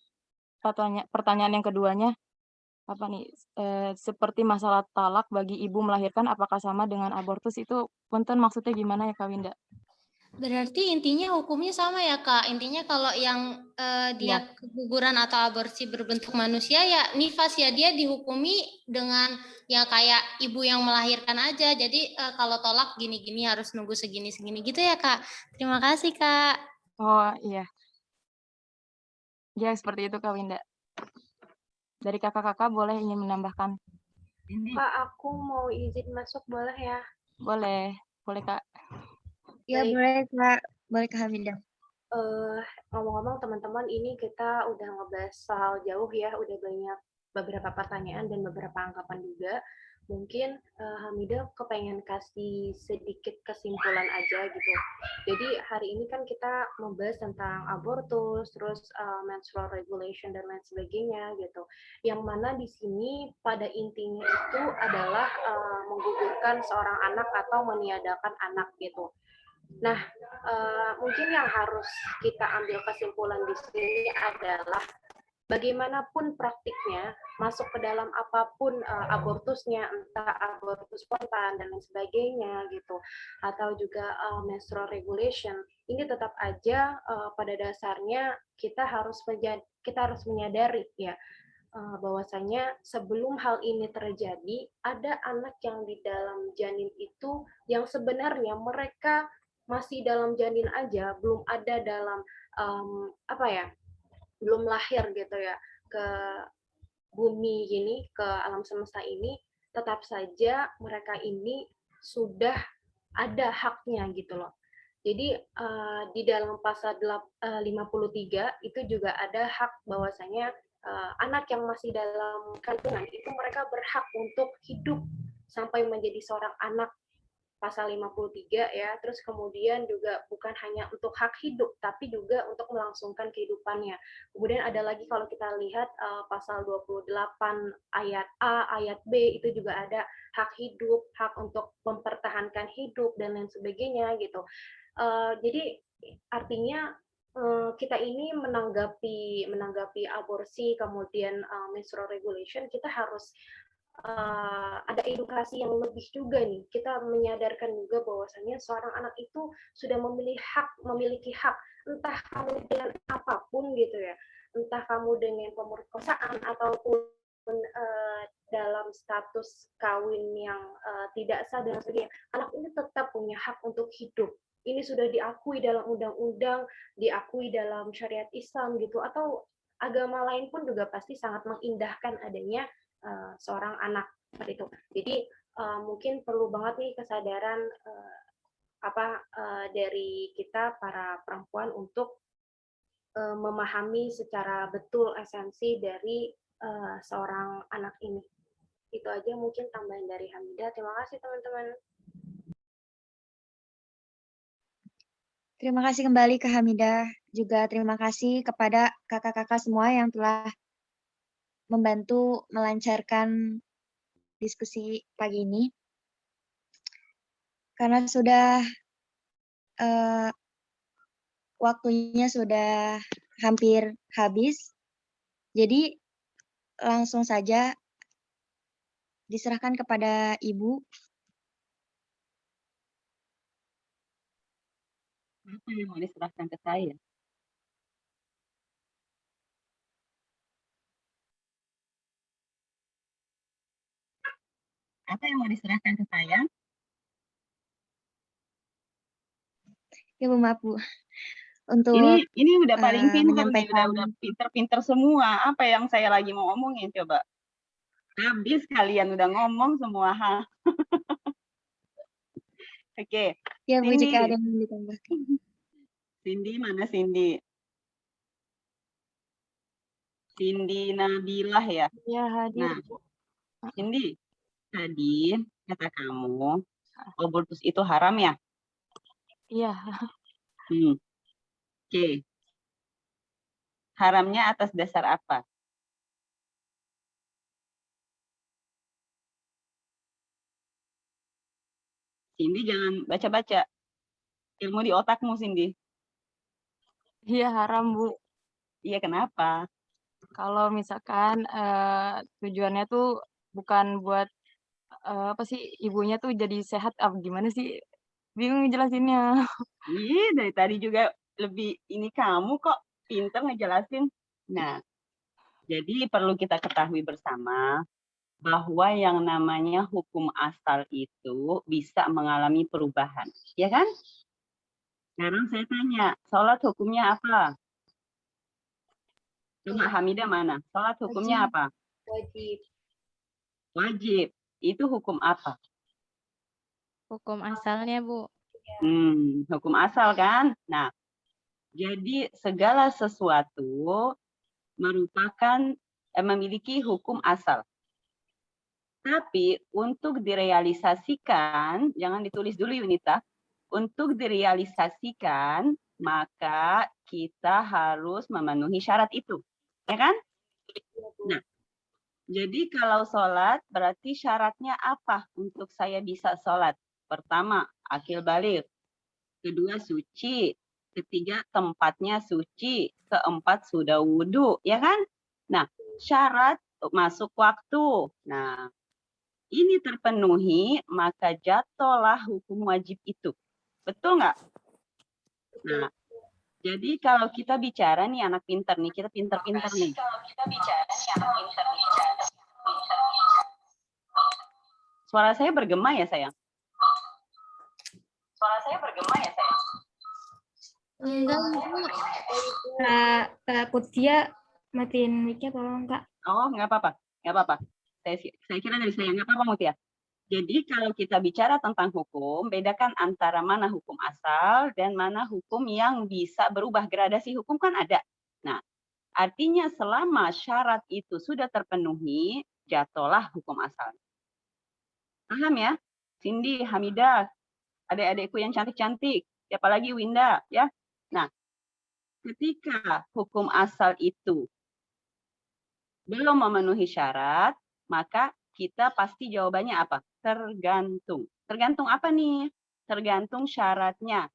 pertanyaan yang keduanya apa nih seperti masalah talak bagi ibu melahirkan apakah sama dengan abortus itu punten maksudnya gimana ya Kak Winda? Berarti intinya hukumnya sama ya Kak. Intinya kalau yang dia keguguran atau aborsi berbentuk manusia ya nifas ya dia dihukumi dengan ya kayak ibu yang melahirkan aja. Jadi kalau tolak gini-gini harus nunggu segini-segini gitu ya Kak. Terima kasih Kak. Oh iya. Ya seperti itu Kak Winda. Dari kakak-kakak boleh ingin menambahkan? Kak, aku mau izin masuk boleh ya? Boleh Kak. Ya Baik. boleh Kak, boleh Kak Hamidah. Ngomong-ngomong teman-teman, ini kita udah ngebahas soal jauh ya, udah banyak beberapa pertanyaan dan beberapa anggapan juga. Mungkin Hamidah kepengen kasih sedikit kesimpulan aja gitu. Jadi hari ini kan kita membahas tentang abortus, terus menstrual regulation dan lain sebagainya gitu. Yang mana di sini pada intinya itu adalah menggugurkan seorang anak atau meniadakan anak gitu. Nah, mungkin yang harus kita ambil kesimpulan di sini adalah bagaimanapun praktiknya, masuk ke dalam apapun abortusnya, entah abortus spontan dan lain sebagainya gitu, atau juga menstrual regulation, ini tetap aja pada dasarnya kita harus menyadari ya bahwasanya sebelum hal ini terjadi, ada anak yang di dalam janin itu yang sebenarnya mereka masih dalam janin aja, belum ada dalam belum lahir gitu ya ke bumi gini, ke alam semesta ini, tetap saja mereka ini sudah ada haknya gitu loh. Jadi di dalam pasal 53 itu juga ada hak bahwasanya anak yang masih dalam kandungan itu mereka berhak untuk hidup sampai menjadi seorang anak, pasal 53 ya. Terus kemudian juga bukan hanya untuk hak hidup tapi juga untuk melangsungkan kehidupannya. Kemudian ada lagi kalau kita lihat pasal 28 ayat A, ayat B itu juga ada hak hidup, hak untuk mempertahankan hidup dan lain sebagainya gitu. Jadi artinya kita ini menanggapi aborsi kemudian menstrual regulation, kita harus ada edukasi yang lebih juga nih. Kita menyadarkan juga bahwasannya seorang anak itu sudah memiliki hak, entah kamu dengan apapun gitu ya, entah kamu dengan pemerkosaan ataupun dalam status kawin yang tidak sah dan sebagainya, anak ini tetap punya hak untuk hidup. Ini sudah diakui dalam undang-undang, diakui dalam syariat Islam gitu, atau agama lain pun juga pasti sangat mengindahkan adanya seorang anak seperti itu. Jadi mungkin perlu banget nih kesadaran dari kita para perempuan untuk memahami secara betul esensi dari seorang anak ini. Itu aja mungkin tambahan dari Hamidah. Terima kasih teman-teman. Terima kasih kembali ke Hamidah. Juga terima kasih kepada kakak-kakak semua yang telah membantu melancarkan diskusi pagi ini. Karena sudah waktunya sudah hampir habis, jadi langsung saja diserahkan kepada Ibu. Apa yang mau diserahkan ke saya? Apa yang mau diserahkan ke saya? Ibu maaf Bu, untuk ini udah paling pinter nih, menyampaikan udah pinter-pinter semua. Apa yang saya lagi mau omongin coba? Habis kalian udah ngomong semua hal. Oke. Ya Bu, Cindy. jika ada yang ditambahkan. Cindy, mana Cindy? Cindy Nabilah ya? Ya, hadir. Nah, Cindy, tadi kata kamu, abortus itu haram ya? Iya. Oke. Haramnya atas dasar apa? Cindy jangan baca-baca. Ilmu di otakmu, Cindy. Iya, haram, Bu. Iya, kenapa? Kalau misalkan tujuannya tuh bukan buat apa sih, ibunya tuh jadi sehat, gimana sih? Bingung ngejelasinnya. Iya, dari tadi juga lebih ini kamu kok pinter ngejelasin. Nah, jadi perlu kita ketahui bersama bahwa yang namanya hukum asal itu bisa mengalami perubahan, ya kan? Sekarang saya tanya, sholat hukumnya apa? Coba Hamidah mana? Sholat hukumnya apa? Wajib. Wajib. Itu hukum apa? Hukum asalnya, Bu. Hukum asal kan? Nah, jadi segala sesuatu merupakan memiliki hukum asal. Tapi untuk direalisasikan, jangan ditulis dulu Yunita, untuk direalisasikan maka kita harus memenuhi syarat itu, ya kan? Nah, jadi kalau sholat berarti syaratnya apa untuk saya bisa sholat? Pertama, akil baligh. Kedua, suci. Ketiga, tempatnya suci. Keempat, sudah wudhu, ya kan? Nah, syarat masuk waktu. Nah, ini terpenuhi, maka jatuhlah hukum wajib itu. Betul nggak? Nah, jadi kalau kita bicara nih anak pintar nih, kita pintar-pintar nih. Suara saya bergema ya sayang? Suara saya bergema ya sayang? Enggak, Kak Kutia, matiin mic-nya tolong, Kak. Oh, nggak apa-apa. Nggak apa-apa. Saya kira dari saya nggak apa-apa, Mutia. Jadi kalau kita bicara tentang hukum, bedakan antara mana hukum asal dan mana hukum yang bisa berubah. Gradasi hukum kan ada. Nah, artinya selama syarat itu sudah terpenuhi, jatuhlah hukum asal. Paham ya? Cindy, Hamidah, adik-adikku yang cantik-cantik, siapa lagi Winda, ya. Nah, ketika hukum asal itu belum memenuhi syarat, maka kita pasti jawabannya apa? Tergantung. Tergantung apa nih? Tergantung syaratnya,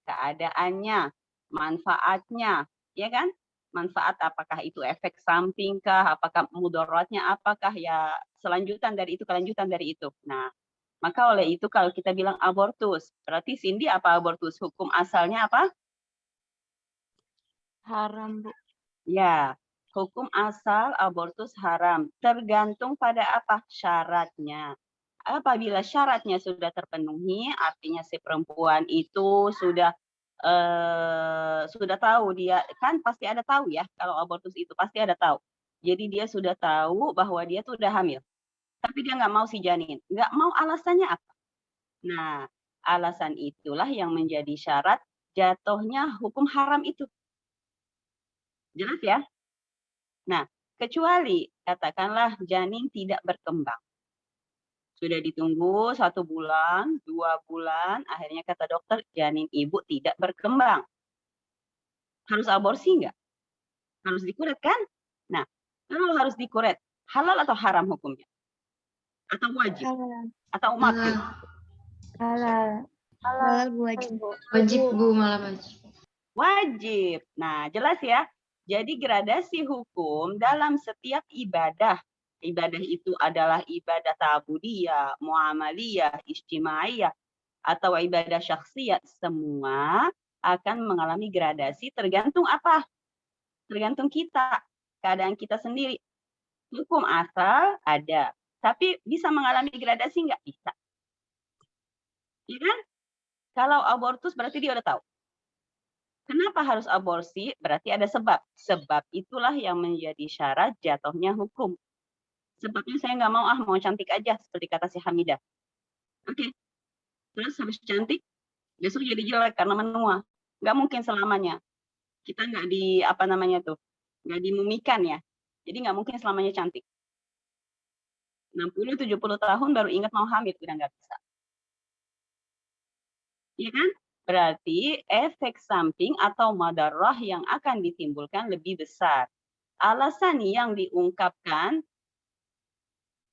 keadaannya, manfaatnya, ya kan? Manfaat apakah itu efek samping kah? Apakah mudaratnya apakah ya kelanjutan dari itu. Nah, maka oleh itu kalau kita bilang abortus, berarti Cindy apa abortus? Hukum asalnya apa? Haram, Bu. Ya, hukum asal abortus haram. Tergantung pada apa? Syaratnya. Apabila syaratnya sudah terpenuhi, artinya si perempuan itu sudah tahu, dia kan pasti ada tahu ya, kalau abortus itu pasti ada tahu. Jadi dia sudah tahu bahwa dia tuh udah hamil. Tapi dia nggak mau si janin. Nggak mau, alasannya apa? Nah, alasan itulah yang menjadi syarat jatuhnya hukum haram itu. Jelas ya? Nah, kecuali katakanlah janin tidak berkembang. Sudah ditunggu 1 bulan, 2 bulan, akhirnya kata dokter janin ibu tidak berkembang. Harus aborsi nggak? Harus dikuret kan? Nah, kalau harus dikuret, halal atau haram hukumnya? Atau wajib? Halal. Atau makruh? Halal. Halal wajib. Wajib, Bu, malah wajib. Wajib. Nah, jelas ya. Jadi gradasi hukum dalam setiap ibadah. Ibadah itu adalah ibadah ta'budiyah, muamaliyah, ijtimaiyah, atau ibadah syakhsiyah. Semua akan mengalami gradasi tergantung apa? Tergantung kita, keadaan kita sendiri. Hukum asal ada, tapi bisa mengalami gradasi nggak? Bisa. Ya kan? Kalau abortus berarti dia udah tahu. Kenapa harus aborsi? Berarti ada sebab. Sebab itulah yang menjadi syarat jatuhnya hukum. Sebabnya saya nggak mau, mau cantik aja, seperti kata si Hamidah. Oke. Terus habis cantik, besok jadi jelek karena menua. Nggak mungkin selamanya. Kita nggak nggak dimumikan ya. Jadi nggak mungkin selamanya cantik. 60-70 tahun baru ingat mau hamil, udah nggak bisa. Iya kan? Berarti efek samping atau madarah yang akan ditimbulkan lebih besar. Alasan yang diungkapkan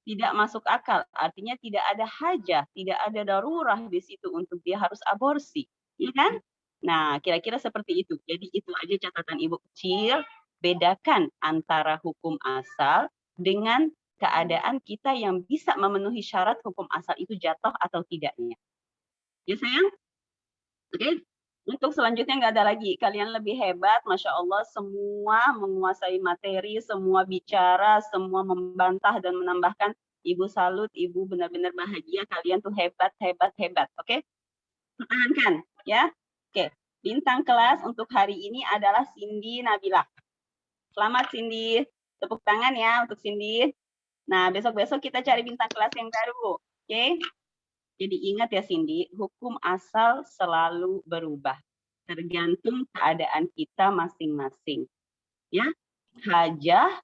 tidak masuk akal, artinya tidak ada hajah, tidak ada darurah di situ untuk dia harus aborsi, ya kan? Nah, kira-kira seperti itu. Jadi itu aja catatan Ibu kecil, bedakan antara hukum asal dengan keadaan kita yang bisa memenuhi syarat hukum asal itu jatuh atau tidaknya. Ya sayang? Oke, untuk selanjutnya nggak ada lagi. Kalian lebih hebat, Masya Allah, semua menguasai materi, semua bicara, semua membantah dan menambahkan. Ibu salut, Ibu benar-benar bahagia. Kalian tuh hebat, hebat, hebat. Oke? Pertahankan, ya. Oke, bintang kelas untuk hari ini adalah Cindy Nabila. Selamat Cindy. Tepuk tangan ya untuk Cindy. Nah, besok-besok kita cari bintang kelas yang baru. Oke? Jadi ingat ya Cindy, hukum asal selalu berubah. Tergantung keadaan kita masing-masing. Ya, hajah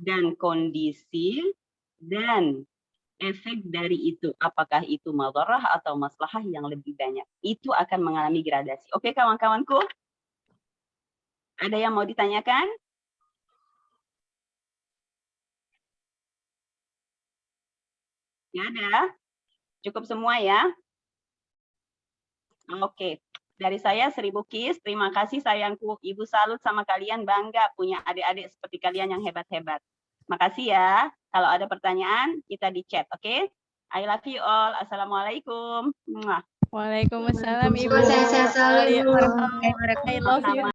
dan kondisi dan efek dari itu. Apakah itu madarah atau maslahah yang lebih banyak. Itu akan mengalami gradasi. Oke kawan-kawanku? Ada yang mau ditanyakan? Nggak ada? Cukup semua ya? Oke. Dari saya 1000 kiss. Terima kasih sayangku. Ibu salut sama kalian, bangga punya adik-adik seperti kalian yang hebat-hebat. Makasih ya. Kalau ada pertanyaan, kita di chat, oke? I love you all. Assalamualaikum. Waalaikumsalam Ibu. Sehat-sehat selalu, Ibu. I love you.